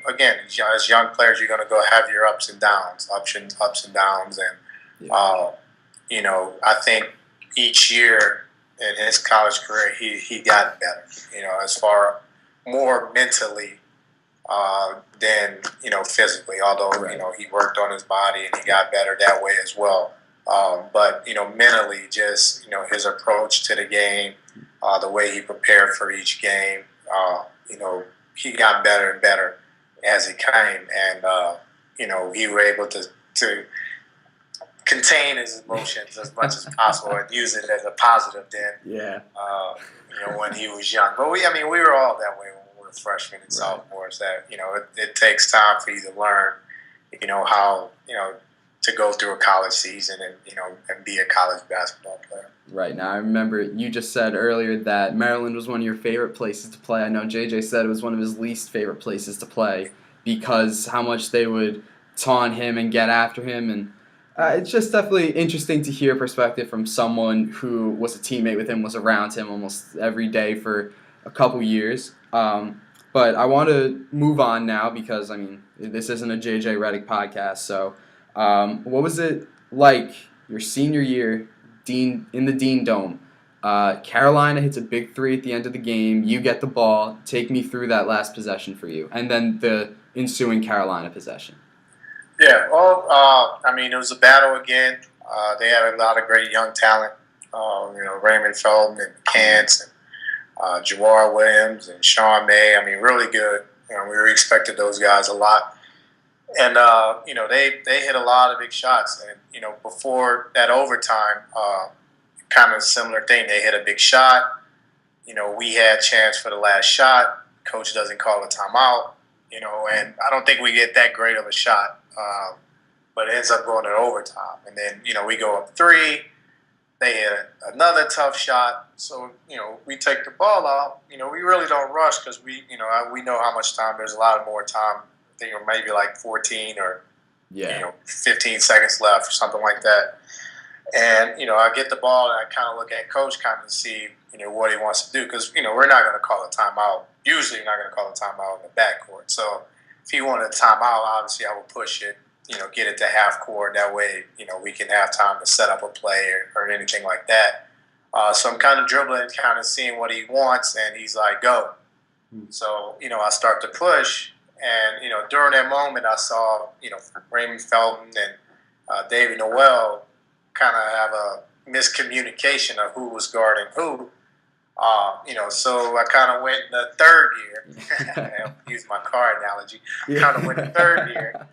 again, as young players, you're going to go have your ups and downs, and I think each year in his college career, he got better. As far more mentally than physically. Although he worked on his body and he got better that way as well. But mentally, just his approach to the game, the way he prepared for each game, he got better and better as it came, and he was able to contain his emotions as much as possible and use it as a positive then. When he was young. But we were all that way when we were freshmen and sophomores. That it takes time for you to learn, how to go through a college season and be a college basketball player. Right. Now I remember you just said earlier that Maryland was one of your favorite places to play. I know JJ said it was one of his least favorite places to play because how much they would taunt him and get after him, and it's just definitely interesting to hear perspective from someone who was a teammate with him, was around him almost every day for a couple years. But I want to move on now because, this isn't a JJ Reddick podcast. So what was it like your senior year in the Dean Dome? Carolina hits a big three at the end of the game. You get the ball. Take me through that last possession for you. And then the ensuing Carolina possession. Yeah, well, it was a battle again. They had a lot of great young talent. Raymond Felton and Kance and Jawar Williams and Sean May. Really good. We were expected those guys a lot. And, they hit a lot of big shots. And, before that overtime, kind of similar thing. They hit a big shot. We had a chance for the last shot. Coach doesn't call a timeout. and I don't think we get that great of a shot, but it ends up going to overtime. And then, we go up 3. They hit another tough shot. So, we take the ball out. We really don't rush because we know how much time. There's a lot more time. I think maybe like 14 or 15 seconds left or something like that. And, I get the ball and I kind of look at Coach kind of to see, what he wants to do. Because, we're not going to call a timeout. Usually you're not going to call a timeout in the backcourt. So if he wanted a timeout, obviously I would push it, get it to half court. That way, we can have time to set up a play or anything like that. So I'm kind of dribbling, kind of seeing what he wants. And he's like, go. So, I start to push. And, during that moment, I saw, Raymond Felton and David Noel kind of have a miscommunication of who was guarding who. So I kind of went in the third gear. I'll use my car analogy. Kind of went in third gear.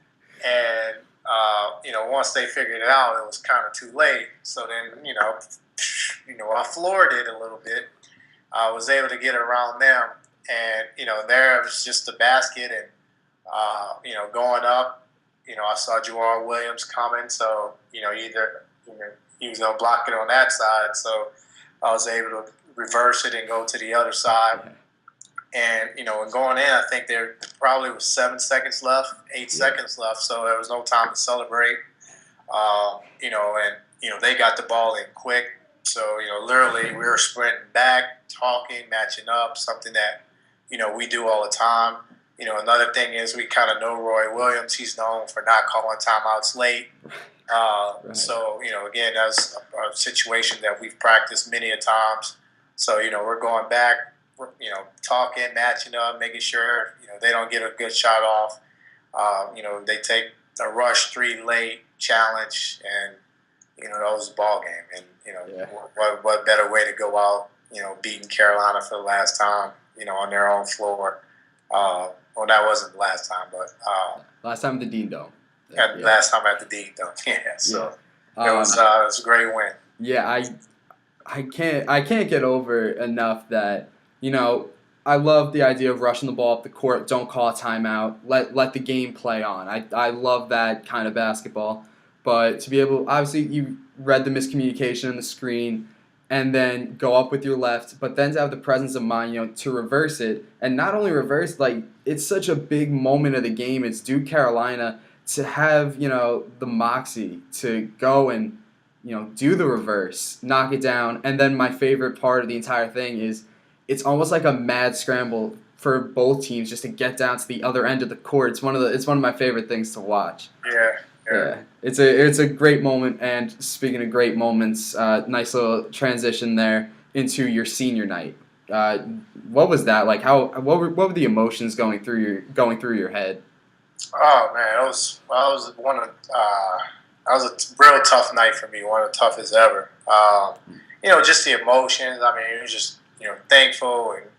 And, once they figured it out, it was kind of too late. So then, I floored it a little bit. I was able to get around them. And, there was just a basket and, going up, I saw Jawar Williams coming. So, either he was going to block it on that side. So I was able to reverse it and go to the other side. And, and going in, I think there probably was 7 seconds left, 8 seconds left. So there was no time to celebrate. They got the ball in quick. So, literally we were sprinting back, talking, matching up, something that, we do all the time. Another thing is we kind of know Roy Williams. He's known for not calling timeouts late. Right. So, again, that's a situation that we've practiced many a times. So, we're going back, talking, matching up, making sure, they don't get a good shot off. They take a rush 3 late challenge and, that was a ball game. And, what better way to go out, beating Carolina for the last time, on their own floor. Well, that wasn't the last time, but last time at the Dean Dome. Last time at the Dean Dome. So it was a great win. Yeah, I can't get over enough that I love the idea of rushing the ball up the court. Don't call a timeout. Let the game play on. I love that kind of basketball. But to be able, obviously, you read the miscommunication on the screen. And then go up with your left, but then to have the presence of mind, to reverse it. And not only reverse, it's such a big moment of the game. It's Duke Carolina to have, the moxie to go and, do the reverse, knock it down. And then my favorite part of the entire thing is it's almost like a mad scramble for both teams just to get down to the other end of the court. It's one of my favorite things to watch. Yeah. It's a great moment, and speaking of great moments, nice little transition there into your senior night. What was that like? What were the emotions going through your head? Oh man, that was a real tough night for me, one of the toughest ever. Just the emotions. I mean, it was just thankful and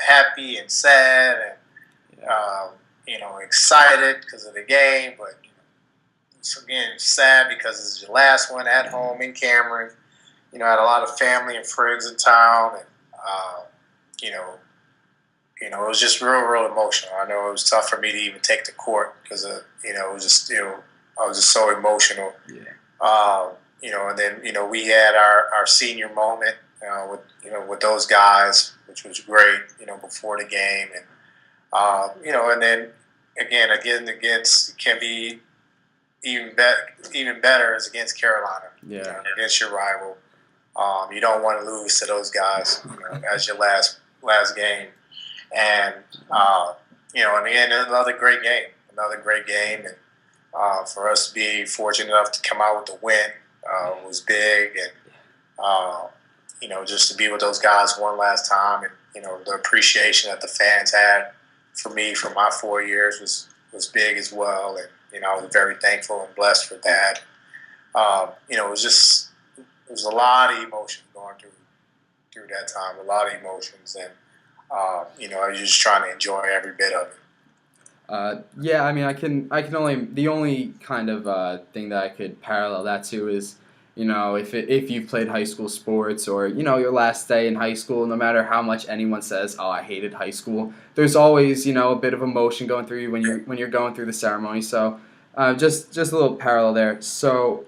happy and sad and excited because of the game, but. So again, sad because it's your last one at home in Cameron. Had a lot of family and friends in town, and it was just real emotional. I know it was tough for me to even take the court because it was just I was just so emotional. Yeah. And then we had our senior moment with those guys, which was great. Before the game, and and then again against can be. Even better is against Carolina. Yeah. Against your rival. You don't want to lose to those guys as your last game. And in the end, another great game. And for us to be fortunate enough to come out with the win was big. And just to be with those guys one last time, and the appreciation that the fans had for me for my 4 years was big as well. And I was very thankful and blessed for that. It was a lot of emotions going through that time, a lot of emotions, and I was just trying to enjoy every bit of it. Yeah, I mean, I can only the only kind of thing that I could parallel that to is if you've played high school sports or, your last day in high school, no matter how much anyone says, oh, I hated high school, there's always, a bit of emotion going through you when you're going through the ceremony. So just a little parallel there. So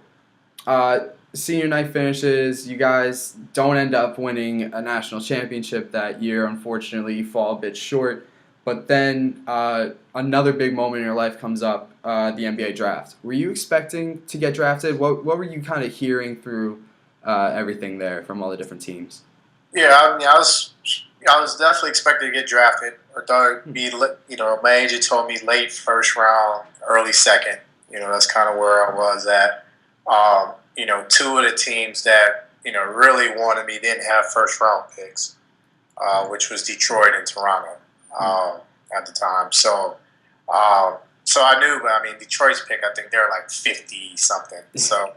senior night finishes, you guys don't end up winning a national championship that year. Unfortunately, you fall a bit short. But then another big moment in your life comes up, the NBA draft. Were you expecting to get drafted? What were you kind of hearing through everything there from all the different teams? Yeah, I was definitely expecting to get drafted. I thought it'd be, my agent told me late first round, early second. That's kind of where I was at. Two of the teams that really wanted me didn't have first round picks, which was Detroit and Toronto at the time. So I knew, but Detroit's pick, I think they're like 50 something. So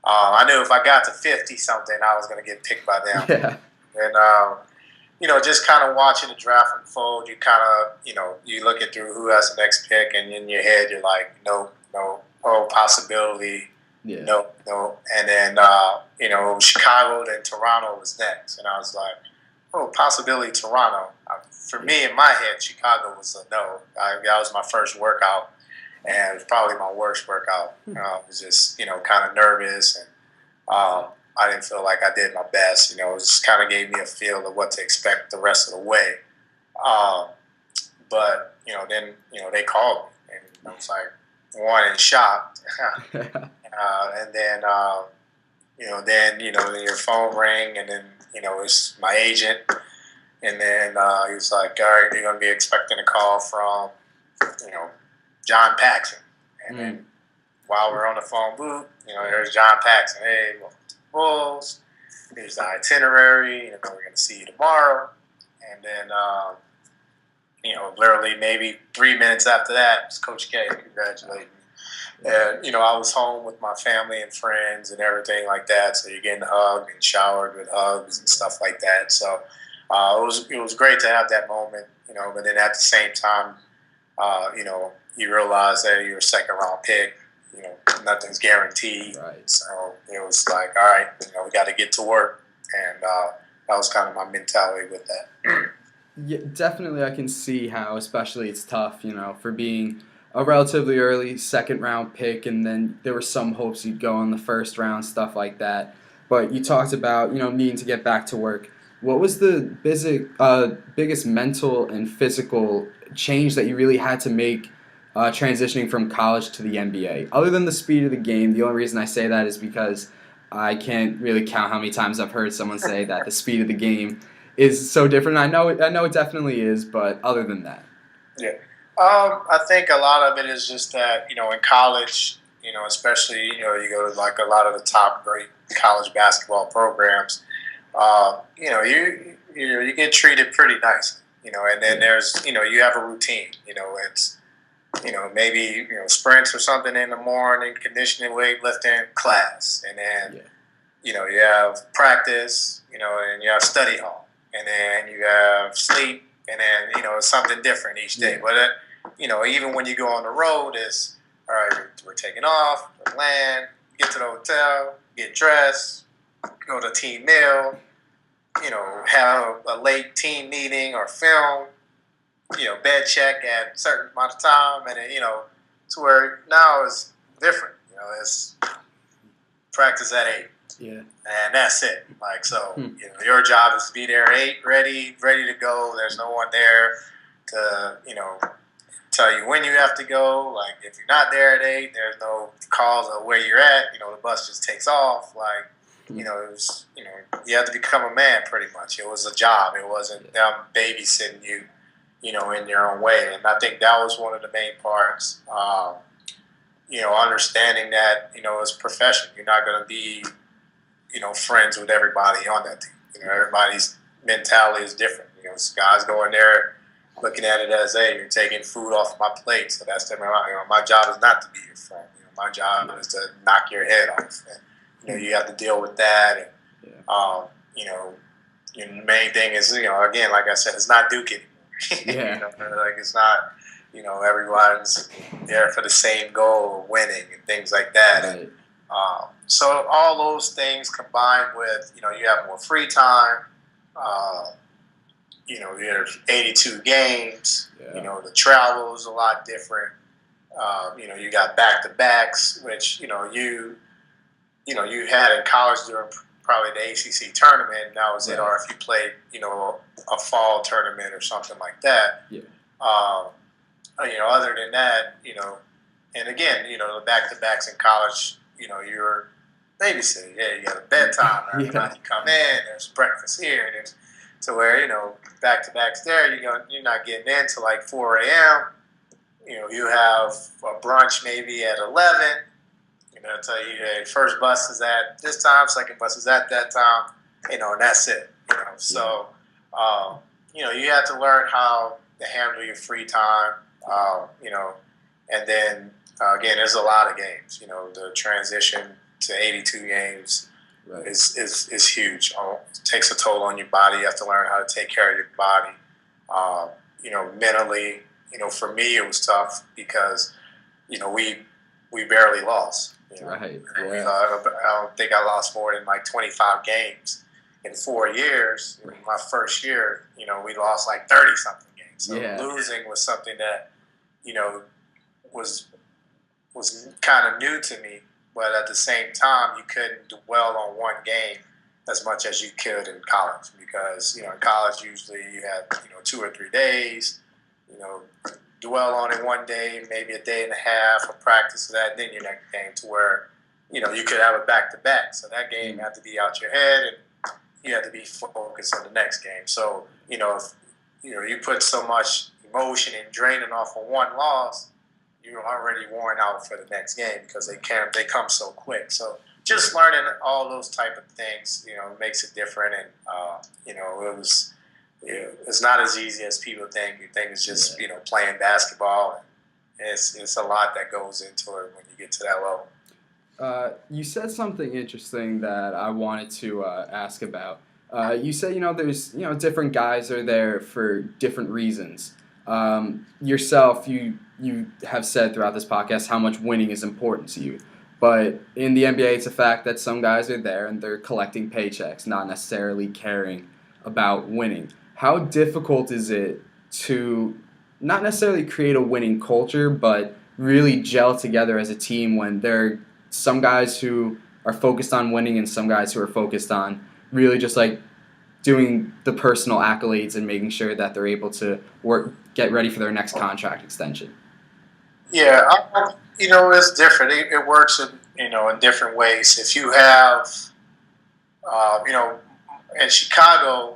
I knew if I got to 50 something, I was going to get picked by them. Yeah. And just kind of watching the draft unfold, you kind of you look at through who has the next pick, and in your head you're like, no, possibility. Yeah. No. And then, Chicago, then Toronto was next. And I was like, possibility Toronto. For me, in my head, Chicago was a no. That was my first workout, and it was probably my worst workout. I was just, kind of nervous, and I didn't feel like I did my best. It just kind of gave me a feel of what to expect the rest of the way. But, then, they called me, and I was like, one in shock. And then, then your phone rang, and then, it's my agent. And then he was like, all right, you're going to be expecting a call from, John Paxson. And then while we're on the phone booth, there's John Paxson. Hey, welcome to the Bulls. Here's the itinerary. We're going to see you tomorrow. And then, literally maybe 3 minutes after that, it's Coach K congratulating me. And, I was home with my family and friends and everything like that. So you're getting hugged and showered with hugs and stuff like that. So it was great to have that moment, but then at the same time, you realize that you're a second round pick, nothing's guaranteed. Right. So it was like, all right, we got to get to work. And that was kind of my mentality with that. Yeah, definitely I can see how, especially it's tough, for being a relatively early second round pick, and then there were some hopes you'd go in the first round, stuff like that. But you talked about, needing to get back to work. What was the biggest mental and physical change that you really had to make transitioning from college to the NBA? Other than the speed of the game, the only reason I say that is because I can't really count how many times I've heard someone say that the speed of the game is so different. I know it definitely is, but other than that. Yeah. I think a lot of it is just that, in college, especially, you go to like a lot of the top great college basketball programs, you get treated pretty nicely, and then there's, you have a routine, it's, maybe, sprints or something in the morning, conditioning, weightlifting, class, and then, you have practice, and you have study hall, and then you have sleep, and then, it's something different each day. But, even when you go on the road, it's, all right, we're taking off, we land, get to the hotel, get dressed, go to team meal, have a late team meeting or film, bed check at a certain amount of time, and then, to where now it's different. It's practice at 8. Yeah. And that's it. Like, so, your job is to be there at 8, ready to go. There's no one there to, tell you when you have to go. Like, if you're not there at 8, there's no calls of where you're at. The bus just takes off. Like, it was, you had to become a man pretty much. It was a job. It wasn't them babysitting you, in your own way. And I think that was one of the main parts. Understanding that, it's a profession. You're not going to be, friends with everybody on that team. Everybody's mentality is different. Guys going there looking at it as, hey, you're taking food off my plate. So that's my job is not to be your friend. My job is to knock your head off. And, you have to deal with that. And, your main thing is, again, like I said, it's not Duke anymore. Like it's not, everyone's there for the same goal of winning and things like that. Right. So all those things combined with, you have more free time. There's 82 games. Yeah. The travel is a lot different. You got back-to-backs, which, you had in college during probably the ACC tournament, and that was it. Or if you played, a fall tournament or something like that. Yeah. Other than that, and again, the back-to-backs in college, you're babysitting. Yeah, you got a bedtime. Every night you come in, there's breakfast here. There's to where, back-to-backs there, you're not getting in till like 4 a.m. You have a brunch maybe at 11. I'll tell you, hey, first bus is at this time, second bus is at that time, and that's it. So, you have to learn how to handle your free time, and then, again, there's a lot of games. The transition to 82 games is huge. It takes a toll on your body. You have to learn how to take care of your body. Mentally, for me, it was tough because, we barely lost. Right. Yeah. I don't think I lost more than like 25 games in 4 years. Right. My first year, we lost like 30-something games. So losing was something that, was kind of new to me. But at the same time, you couldn't dwell on one game as much as you could in college because, in college usually you had, 2 or 3 days, dwell on it one day, maybe a day and a half of practice of that, then your next game to where, you could have a back-to-back. So that game had to be out your head and you had to be focused on the next game. So, if, you put so much emotion and draining off of one loss, you're already worn out for the next game because they come so quick. So just learning all those type of things, makes it different. And, it's not as easy as people think. You think it's just, playing basketball. And it's a lot that goes into it when you get to that level. You said something interesting that I wanted to ask about. You said, there's, different guys are there for different reasons. Yourself, you have said throughout this podcast how much winning is important to you. But in the NBA, it's a fact that some guys are there and they're collecting paychecks, not necessarily caring about winning. How difficult is it to not necessarily create a winning culture, but really gel together as a team when there are some guys who are focused on winning and some guys who are focused on really just like doing the personal accolades and making sure that they're able to get ready for their next contract extension? Yeah, it's different. It works in different ways. If you have, in Chicago,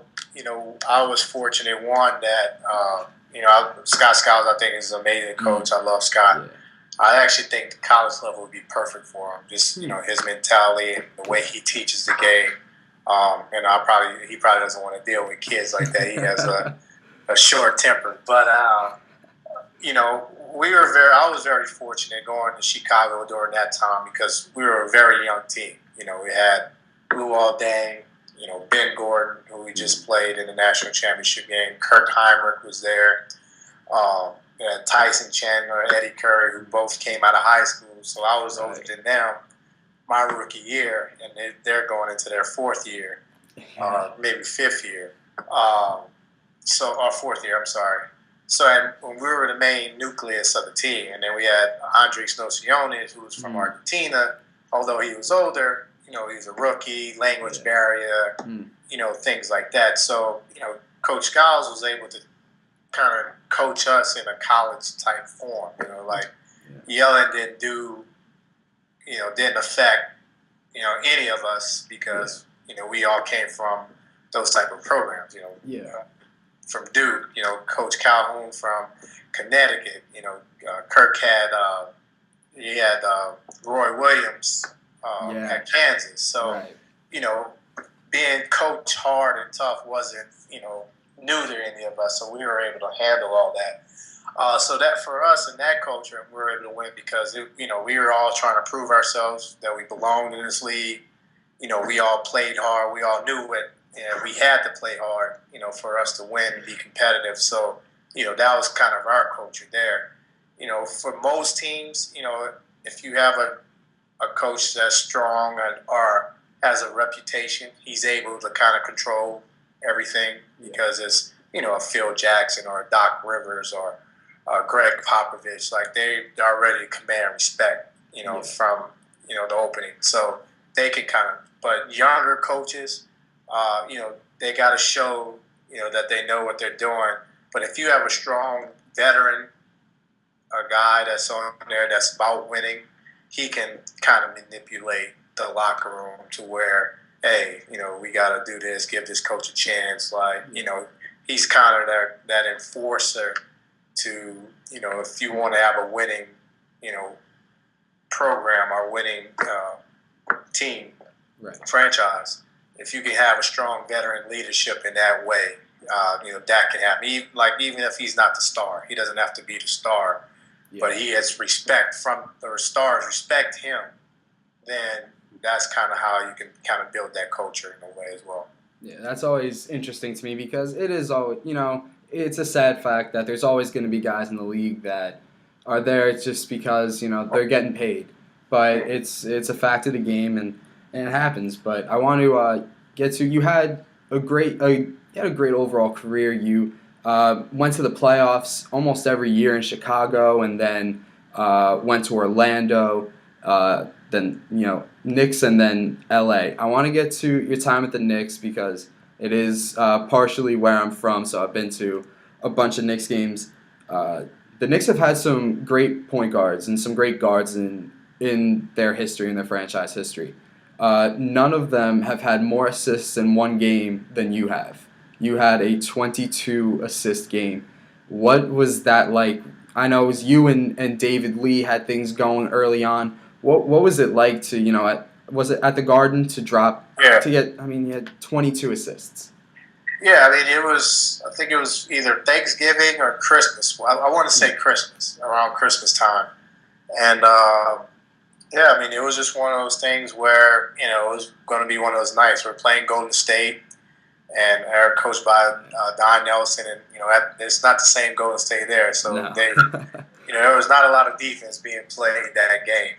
I was fortunate, one, that, Scott Skiles, I think, is an amazing coach. I love Scott. Yeah. I actually think the college level would be perfect for him. Just, his mentality and the way he teaches the game. And he probably doesn't want to deal with kids like that. He has a short temper. But, I was very fortunate going to Chicago during that time because we were a very young team. We had Lou Aldang, Ben Gordon, who we just played in the national championship game. Kirk Heinrich was there. And Tyson Chandler, Eddie Curry, who both came out of high school. So I was older than them my rookie year, and they're going into their fourth year, maybe fifth year. Or fourth year, I'm sorry. So when we were the main nucleus of the team, and then we had Andres Nociones, who was from Argentina. Although he was older, he was a rookie, language barrier, things like that. So, Coach Skiles was able to kind of coach us in a college type form. Yelling didn't affect, any of us because, we all came from those type of programs, from Duke, Coach Calhoun from Connecticut, Kirk had Roy Williams at Kansas. So, being coached hard and tough wasn't, new to any of us. So we were able to handle all that. So that for us in that culture, we were able to win because, we were all trying to prove ourselves that we belonged in this league. We all played hard. We all knew it. We had to play hard, for us to win and be competitive. So, that was kind of our culture there. For most teams, if you have a coach that's strong or has a reputation, he's able to kind of control everything because it's, a Phil Jackson or a Doc Rivers or Greg Popovich. Like, they already command respect, from, the opening. So they can but younger coaches, they got to show, that they know what they're doing. But if you have a strong veteran, a guy that's on there that's about winning, he can kind of manipulate the locker room to where, hey, we got to do this, give this coach a chance. Like, he's kind of that enforcer to, if you want to have a winning, program or winning team, franchise, if you can have a strong veteran leadership in that way, that can happen. Even if he's not the star, he doesn't have to be the star, but he has respect from the stars, respect him, then that's kind of how you can kind of build that culture in a way as well. Yeah, that's always interesting to me because it is always, it's a sad fact that there's always going to be guys in the league that are there just because, they're getting paid. But it's a fact of the game and it happens. But I want to get to, you had a great overall career. You went to the playoffs almost every year in Chicago and then went to Orlando, then, Knicks and then LA. I want to get to your time at the Knicks because it is partially where I'm from, so I've been to a bunch of Knicks games. The Knicks have had some great point guards and some great guards in their history, in their franchise history. None of them have had more assists in one game than you have. You had a 22-assist game. What was that like? I know it was you and David Lee had things going early on. What was it like to, was it at the Garden to drop, to get, you had 22 assists? Yeah, I think it was either Thanksgiving or Christmas. I want to say Christmas, around Christmas time. And, it was just one of those things where, it was going to be one of those nights. We're playing Golden State, and they're coached by Don Nelson, and, it's not the same Golden State there. So there was not a lot of defense being played that game.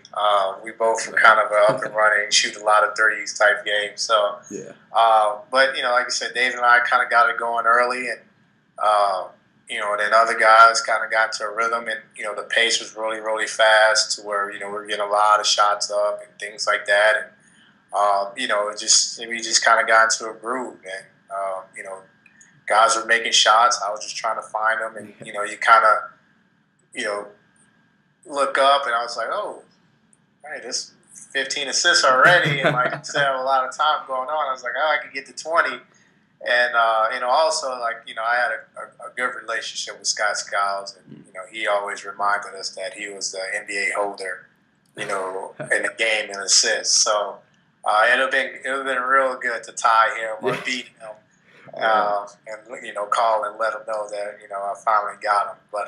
We both were kind of up and running, shoot a lot of threes type game. So, but like I said, Dave and I kind of got it going early, and then other guys kind of got into a rhythm, and the pace was really, really fast to where we're getting a lot of shots up and things like that, and we just kind of got into a groove, and guys were making shots. I was just trying to find them, and you kind of look up, and I was like, oh, hey, this 15 assists already, and still have a lot of time going on. I was like, oh, I could get to 20. And, also, I had a good relationship with Scott Skiles, and, he always reminded us that he was the NBA holder, in the game in assists. So it would have been real good to tie him or beat him, and, call and let him know that, I finally got him. But,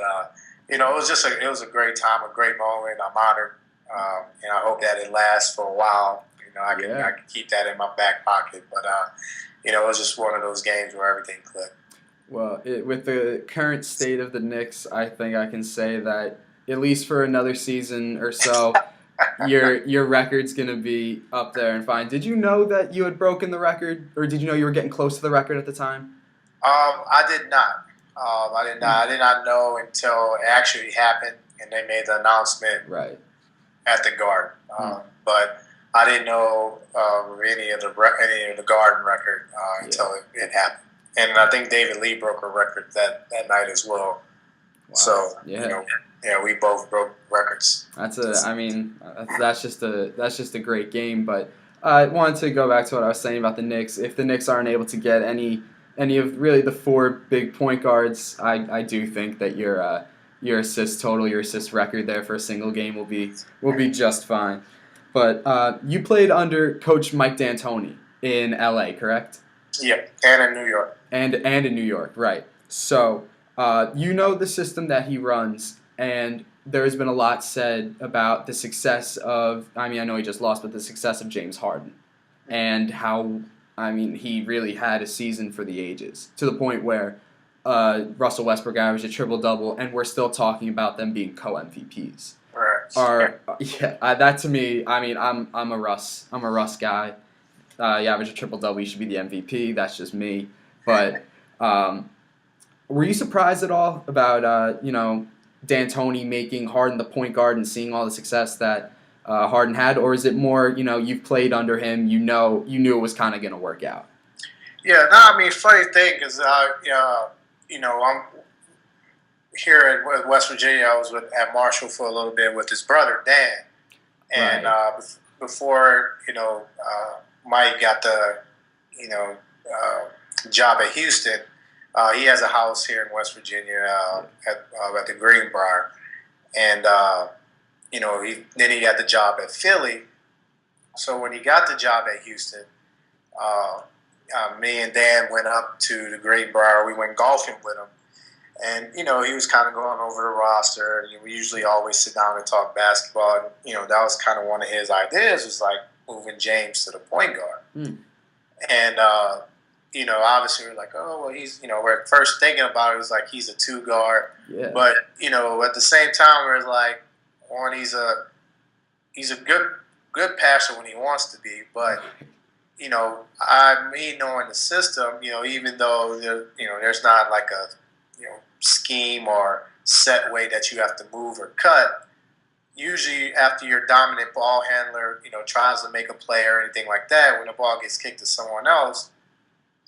it was a great time, a great moment. I'm honored, and I hope that it lasts for a while. I can keep that in my back pocket. But, it was just one of those games where everything clicked. Well, with the current state of the Knicks, I think I can say that at least for another season or so, your record's going to be up there and fine. Did you know that you had broken the record, or did you know you were getting close to the record at the time? I did not. I did not know until it actually happened, and they made the announcement at the Garden. But I didn't know any of the Garden record until it happened. And I think David Lee broke a record that night as well. Wow. So we both broke records. That's just a great game. But I wanted to go back to what I was saying about the Knicks. If the Knicks aren't able to get any of really the four big point guards, I do think that your assist total, your assist record there for a single game will be just fine. But you played under Coach Mike D'Antoni in LA, correct? Yeah, and in New York. And in New York, right. So you know the system that he runs, and there's been a lot said about the success of, I know he just lost, but the success of James Harden. And how, he really had a season for the ages, to the point where Russell Westbrook averaged a triple-double, and we're still talking about them being co-MVPs. Right. that to me. I mean, I'm a Russ guy. You average a triple double, you should be the MVP. That's just me. But were you surprised at all about D'Antoni making Harden the point guard and seeing all the success that Harden had, or is it more you've played under him, you knew it was kind of going to work out? Yeah, no, I mean, funny thing is, I'm here in West Virginia. I was at Marshall for a little bit with his brother Dan, and before Mike got the job at Houston, he has a house here in West Virginia at the Greenbrier, and then he got the job at Philly. So when he got the job at Houston, me and Dan went up to the Greenbrier. We went golfing with him. And, he was kind of going over the roster. And we usually always sit down and talk basketball. And, that was kind of one of his ideas, was like moving James to the point guard. Mm. And, obviously we're like, oh, well, we're first thinking about it was like he's a two guard. Yeah. But, at the same time, we're like, one, he's a good passer when he wants to be. But, me knowing the system, even though there's not like a scheme or set way that you have to move or cut, usually after your dominant ball handler tries to make a play or anything like that, when the ball gets kicked to someone else,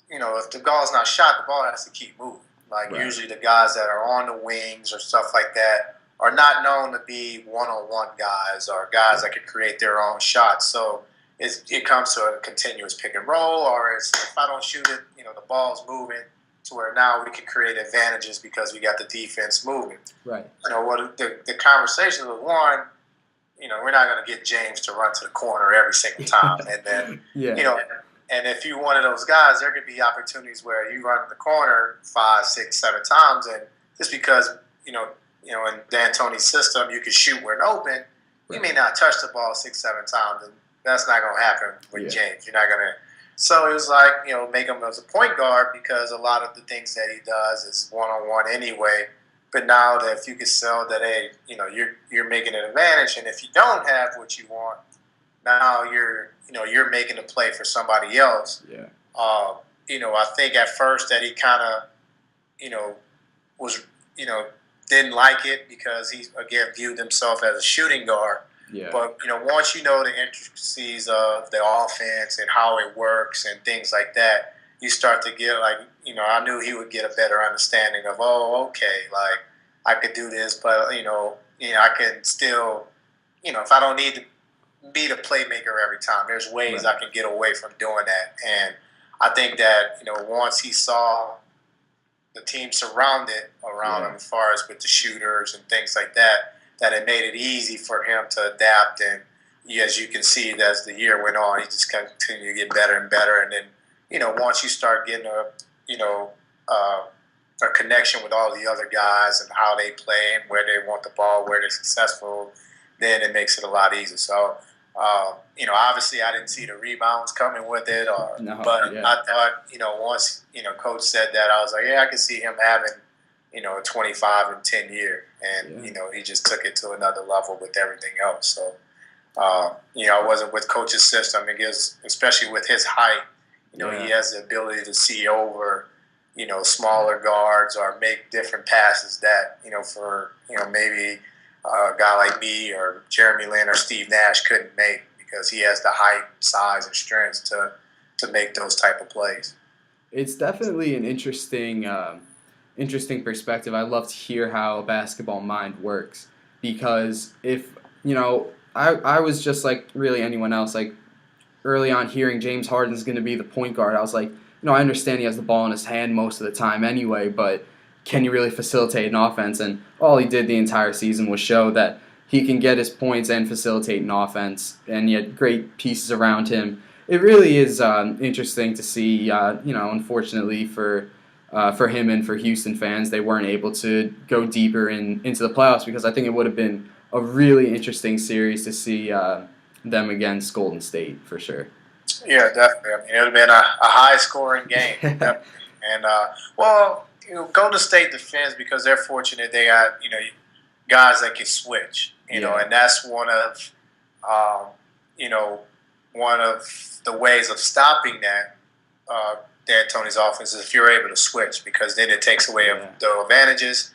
if the ball's not shot, the ball has to keep moving. Like usually the guys that are on the wings or stuff like that are not known to be one-on-one guys or guys that can create their own shots. So it comes to a continuous pick and roll, or if I don't shoot it, the ball's moving to where now we can create advantages because we got the defense moving. Right. What the conversation was, one, we're not going to get James to run to the corner every single time, and then and if you're one of those guys, there could be opportunities where you run in the corner 5, 6, 7 times, and just because in D'Antoni's system you can shoot where it's open, you may not touch the ball 6, 7 times, and that's not going to happen with James. You're not going to. So it was like, make him as a point guard, because a lot of the things that he does is one-on-one anyway. But now that if you could sell that, hey, you're making an advantage, and if you don't have what you want, now you're making a play for somebody else. Yeah. I think at first that he kind of, was, didn't like it because he again viewed himself as a shooting guard. Yeah. But, once you know the intricacies of the offense and how it works and things like that, you start to get like, I knew he would get a better understanding of, oh, okay, like I could do this, but, I can still, if I don't need to be the playmaker every time, there's ways I can get away from doing that. And I think that, once he saw the team surrounded around him as far as with the shooters and things like that, that it made it easy for him to adapt. And as you can see, as the year went on, he just continued to get better and better. And then, once you start getting a connection with all the other guys and how they play and where they want the ball, where they're successful, then it makes it a lot easier. So, obviously I didn't see the rebounds coming with it, I thought, once, coach said that, I was like, yeah, I can see him having, a 25 and 10 year. And, he just took it to another level with everything else. So, I wasn't with coach's system. It gives, especially with his height, he has the ability to see over, smaller guards or make different passes that, for, maybe a guy like me or Jeremy Lin or Steve Nash couldn't make, because he has the height, size, and strength to make those type of plays. It's definitely an interesting perspective. I love to hear how a basketball mind works, because if, I was just like really anyone else, like early on hearing James Harden's going to be the point guard, I was like, I understand he has the ball in his hand most of the time anyway, but can he really facilitate an offense? And all he did the entire season was show that he can get his points and facilitate an offense, and yet great pieces around him. It really is interesting to see, unfortunately for him and for Houston fans, they weren't able to go deeper into the playoffs, because I think it would have been a really interesting series to see them against Golden State for sure. Yeah, definitely. I mean, it would have been a high-scoring game. And, Golden State defends because they're fortunate they got, guys that can switch. You know, and that's you know, one of the ways of stopping that D'Antoni's offense is if you're able to switch, because then it takes away the advantages,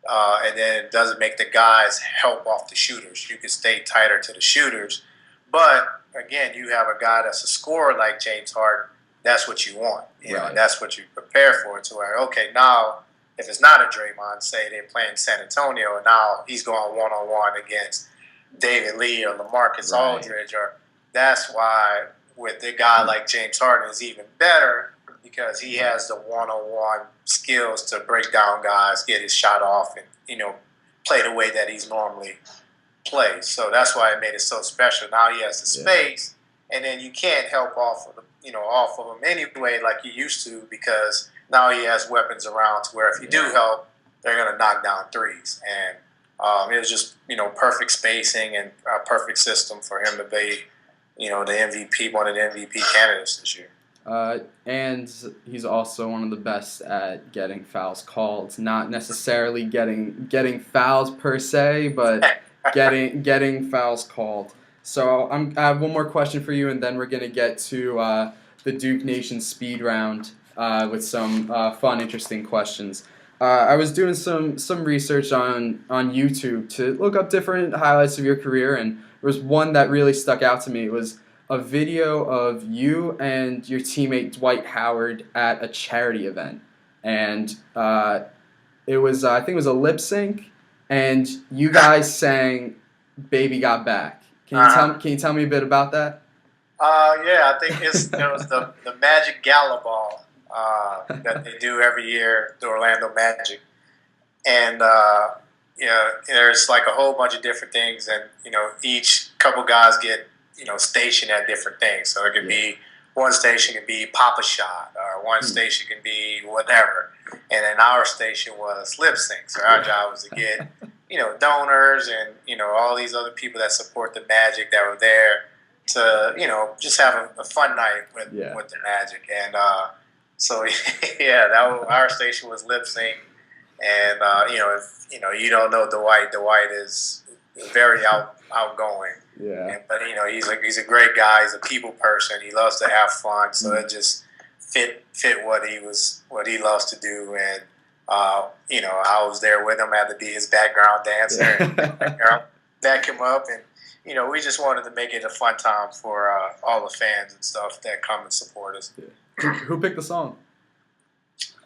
and then it doesn't make the guys help off the shooters. You can stay tighter to the shooters, but again, you have a guy that's a scorer like James Harden. That's what you want, you know, and that's what you prepare for. It's where, okay, now if it's not a Draymond, say they're playing San Antonio, and now he's going one-on-one against David Lee or LaMarcus Aldridge, or that's why with a guy like James Harden is even better, because he has the one-on-one skills to break down guys, get his shot off, and, you know, play the way that he's normally plays. So that's why it made it so special. Now he has the space, and then you can't help off of him anyway like you used to, because now he has weapons around to where if you do help, they're going to knock down threes. And it was just, you know, perfect spacing and a perfect system for him to be, you know, the MVP, one of the MVP candidates this year. And he's also one of the best at getting fouls called. Not necessarily getting fouls per se, but getting fouls called. So I have one more question for you, and then we're gonna get to the Duke Nation speed round with some fun, interesting questions. I was doing some research on YouTube to look up different highlights of your career, and there was one that really stuck out to me. It was a video of you and your teammate Dwight Howard at a charity event, and it was I think it was a lip sync, and you guys sang "Baby Got Back." Can you tell me a bit about that? I think it was the Magic Gala Ball that they do every year, the Orlando Magic, and you know, there's like a whole bunch of different things, and you know, each couple guys get, you know, stationed at different things. So it could be one station can be Papa Shot, or one station can be whatever, and then our station was lip sync. So our job was to get, you know, donors and, you know, all these other people that support the Magic that were there to, you know, just have a fun night with the Magic. And so our station was lip sync. And you know, if you don't know Dwight is very outgoing. Yeah. But you know, he's a great guy. He's a people person. He loves to have fun. So it just fit what he loves to do. And you know, I was there with him. I had to be his background dancer and back him up. And you know, we just wanted to make it a fun time for all the fans and stuff that come and support us. Yeah. Who picked the song?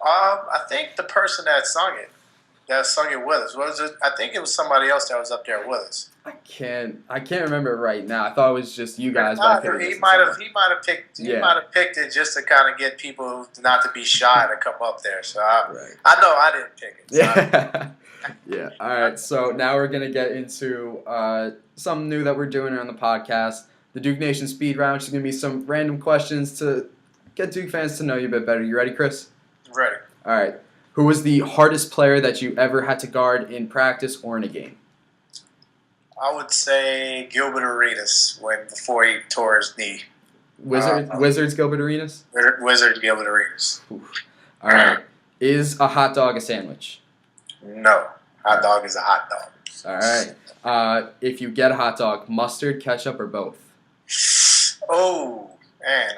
I think the person that sung it with us. Was it? I think it was somebody else that was up there with us. I can't remember right now. I thought it was just you guys. He might have picked it just to kind of get people not to be shy to come up there. So I know I didn't pick it. So yeah. All right. So now we're gonna get into something new that we're doing on the podcast, the Duke Nation Speed Round, which is gonna be some random questions to get Duke fans to know you a bit better. You ready, Chris? Ready. All right. Who was the hardest player that you ever had to guard in practice or in a game? I would say Gilbert Arenas before he tore his knee. Wizards Gilbert Arenas? Wizard Gilbert Arenas. All right. Is a hot dog a sandwich? No. Hot dog is a hot dog. All right. If you get a hot dog, mustard, ketchup, or both? Oh, man.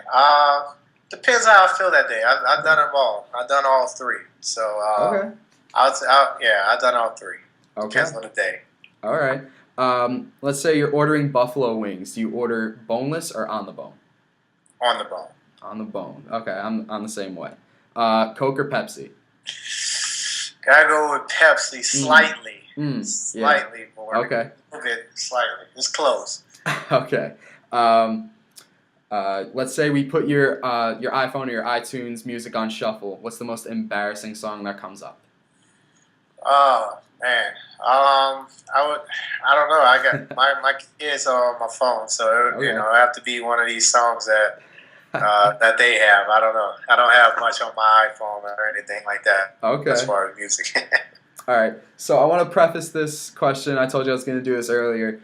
Depends how I feel that day. I've done them all. I've done all three. So, okay. I've done all three. Okay. Depends on the day. All right. Let's say you're ordering buffalo wings. Do you order boneless or on the bone? On the bone. On the bone. Okay, I'm the same way. Coke or Pepsi? Gotta go with Pepsi slightly. Slightly more. Okay. A bit slightly. It's close. Okay. Let's say we put your iPhone or your iTunes music on shuffle. What's the most embarrassing song that comes up? Oh man, I don't know. I got my kids are on my phone, so it would have to be one of these songs that that they have. I don't know. I don't have much on my iPhone or anything like that. Okay. As far as music. All right. So I want to preface this question. I told you I was going to do this earlier.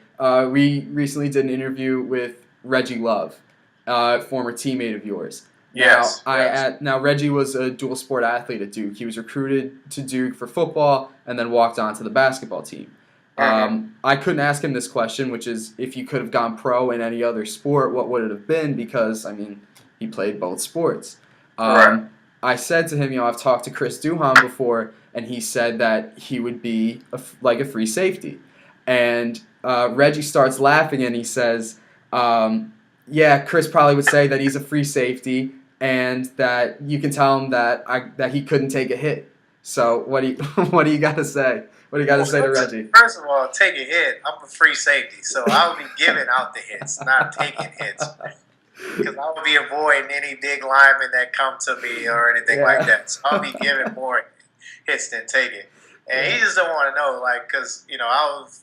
We recently did an interview with Reggie Love, former teammate of yours. Yes. Now Reggie was a dual sport athlete at Duke. He was recruited to Duke for football and then walked on to the basketball team. I couldn't ask him this question, which is if you could have gone pro in any other sport, what would it have been? Because, I mean, he played both sports. Right. I said to him, I've talked to Chris Duhon before, and he said that he would be like a free safety. And Reggie starts laughing, and he says, yeah, Chris probably would say that he's a free safety, and that you can tell him that he couldn't take a hit. So what do you got to say? What do you got to say to Reggie? First of all, take a hit. I'm a free safety, so I'll be giving out the hits, not taking hits. Because I'll be avoiding any big linemen that come to me or anything like that. So I'll be giving more hits than taking. And he just don't want to know, because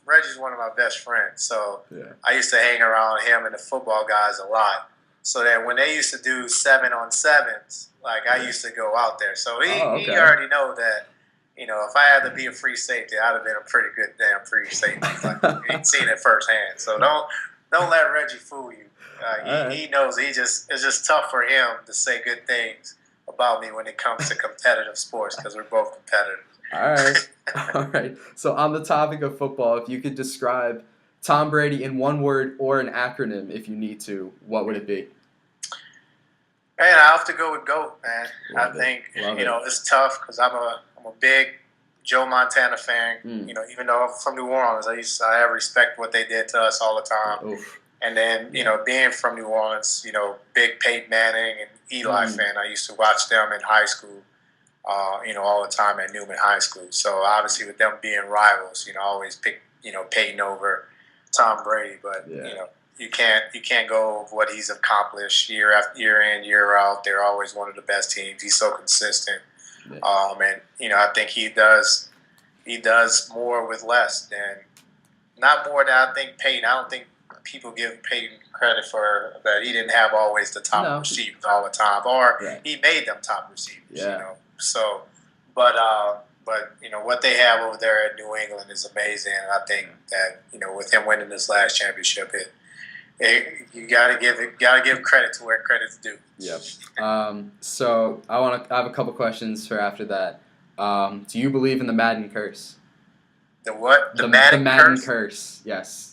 Reggie's one of my best friends, so I used to hang around him and the football guys a lot. So that when they used to do 7-on-7s, I used to go out there. So he already know that, if I had to be a free safety, I'd have been a pretty good damn free safety. He'd seen it firsthand. So don't let Reggie fool you. He knows it's just tough for him to say good things about me when it comes to competitive sports because we're both competitive. All right. So on the topic of football, if you could describe Tom Brady in one word or an acronym if you need to, what would it be? Man, I have to go with GOAT, man. I think it's tough because I'm a big Joe Montana fan. Even though I'm from New Orleans, I have respect what they did to us all the time. Oof. And then being from New Orleans, big Peyton Manning and Eli fan. I used to watch them in high school. All the time at Newman High School. So obviously with them being rivals, I always pick Peyton over Tom Brady. But you can't go with what he's accomplished year in, year out. They're always one of the best teams. He's so consistent. And I think he does more with less than not more than I think Peyton. I don't think people give Peyton credit for that he didn't have always the top receivers all the time, or he made them top receivers. So, but what they have over there at New England is amazing. And I think that with him winning this last championship, you gotta give credit to where credit's due. Yep. So I have a couple questions for after that. Do you believe in the Madden curse? The what? The Madden curse. Yes.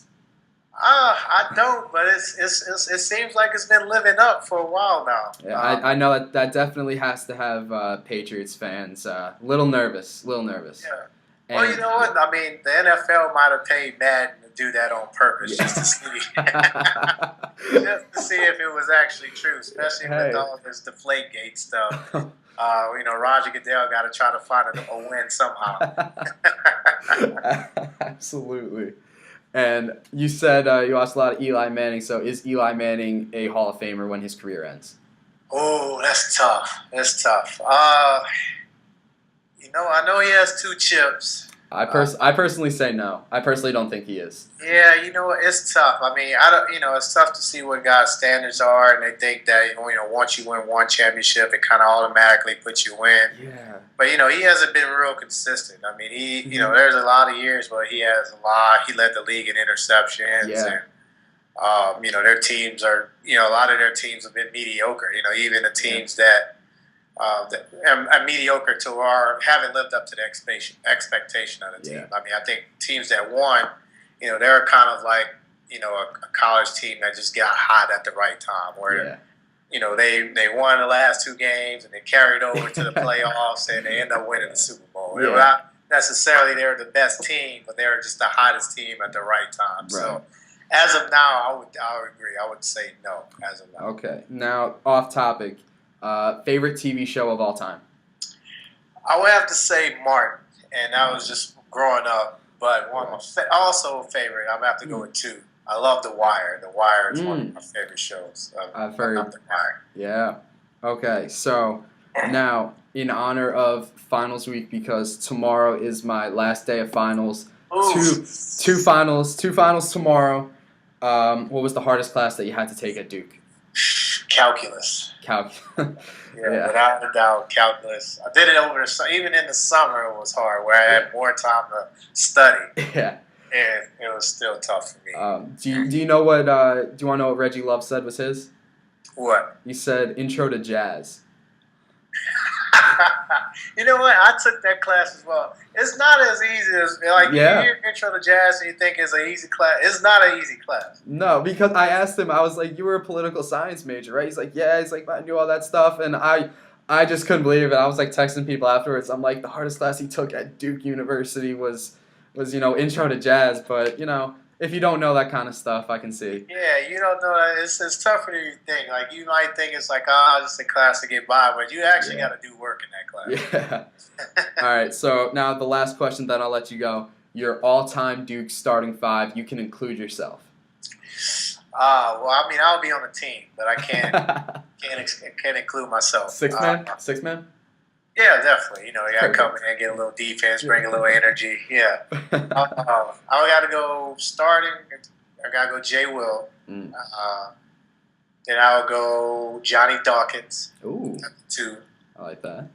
I don't, but it seems like it's been living up for a while now. Yeah, I know that definitely has to have Patriots fans a little nervous. Yeah. And, well, you know what? I mean, the NFL might have paid Madden to do that on purpose just to see, if it was actually true, especially with all this Deflategate stuff. Roger Goodell got to try to find a win somehow. Absolutely. And you said you watched a lot of Eli Manning, so is Eli Manning a Hall of Famer when his career ends? Oh, that's tough. I know he has 2 chips. I personally say no. I personally don't think he is. Yeah, it's tough. I mean, it's tough to see what guys' standards are, and they think that once you win one championship, it kind of automatically puts you in. Yeah. But he hasn't been real consistent. I mean, there's a lot of years where he has a lot. He led the league in interceptions, and their teams are a lot of their teams have been mediocre. Even the teams that are mediocre to haven't lived up to the expectation of the team. I mean, I think teams that won, they're kind of like, a college team that just got hot at the right time where, they won the last 2 games and they carried over to the playoffs and they end up winning the Super Bowl. They're not necessarily they're the best team, but they're just the hottest team at the right time. Right. So as of now, I would agree. I would say no as of now. Okay. Now, off topic. Favorite TV show of all time? I would have to say Martin, and that was just growing up. But one of my also favorite, I'm gonna have to go with 2. I love The Wire. The Wire is one of my favorite shows. I've heard. The Wire. Yeah. Okay. So now, in honor of finals week, because tomorrow is my last day of finals. Two finals tomorrow. What was the hardest class that you had to take at Duke? Calculus. Yeah, without a doubt, calculus. I did it over even in the summer. It was hard, where I had more time to study. Yeah, and it was still tough for me. Do you know what? Do you want to know what Reggie Love said was his? What? He said intro to jazz. You know what? I took that class as well. It's not as easy as like Yeah. you hear Intro to Jazz and you think it's an easy class. It's not an easy class. No, because I asked him, I was like, you were a political science major, right? He's like, yeah. He's like, I knew all that stuff. And I just couldn't believe it. I was like texting people afterwards. I'm like, the hardest class he took at Duke University was Intro to Jazz. But, if you don't know that kind of stuff, I can see. Yeah, you don't know. It's tougher than you think. Like, you might think it's like, oh, just a class to get by, but you actually got to do work in that class. Yeah. All right, so now the last question, then I'll let you go. Your all-time Duke starting five, you can include yourself. Well, I mean, I'll be on the team, but I can't include myself. Six man? Six man? Yeah, definitely. You got to come in and get a little defense, bring a little energy. Yeah. I got to go starting. I got to go Jay Will. Then I'll go Johnny Dawkins Ooh, at the 2. I like that.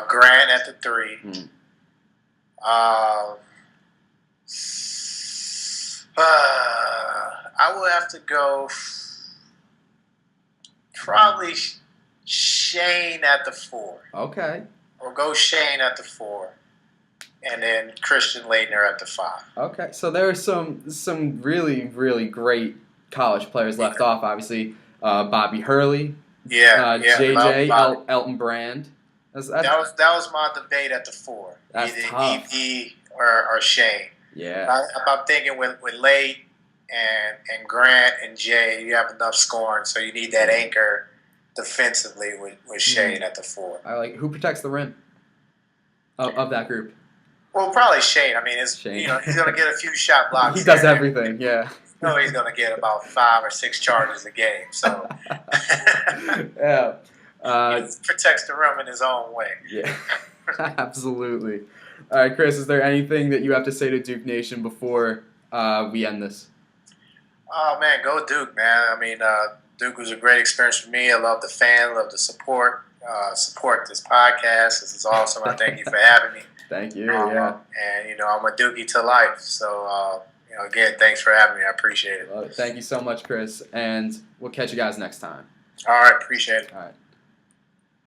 Grant at the 3. I will have to go probably Shane at the 4. Okay. We'll go Shane at the 4. And then Christian Leitner at the 5. Okay, so there are some really, really great college players left off, obviously. Bobby Hurley. JJ, Elton Brand. That was my debate at the 4. That's either tough. EP or Shane. Yeah. I'm thinking with Late and Grant and Jay, you have enough scoring, so you need that anchor defensively with Shane at the 4. I like who protects the rim of that group. Well, probably Shane. I mean, Shane. He's going to get a few shot blocks. He does everything. Yeah. He's going to get about 5 or 6 charges a game. So yeah. he protects the rim in his own way. Yeah. Absolutely. All right, Chris, is there anything that you have to say to Duke Nation before we end this? Oh, man, go Duke, man. I mean, Duke was a great experience for me. I love the fan, love the support. Support this podcast. This is awesome. I thank you for having me. Thank you. Yeah. And, I'm a Dookie to life. So, again, thanks for having me. I appreciate it. Thank you so much, Chris. And we'll catch you guys next time. All right. Appreciate it. All right.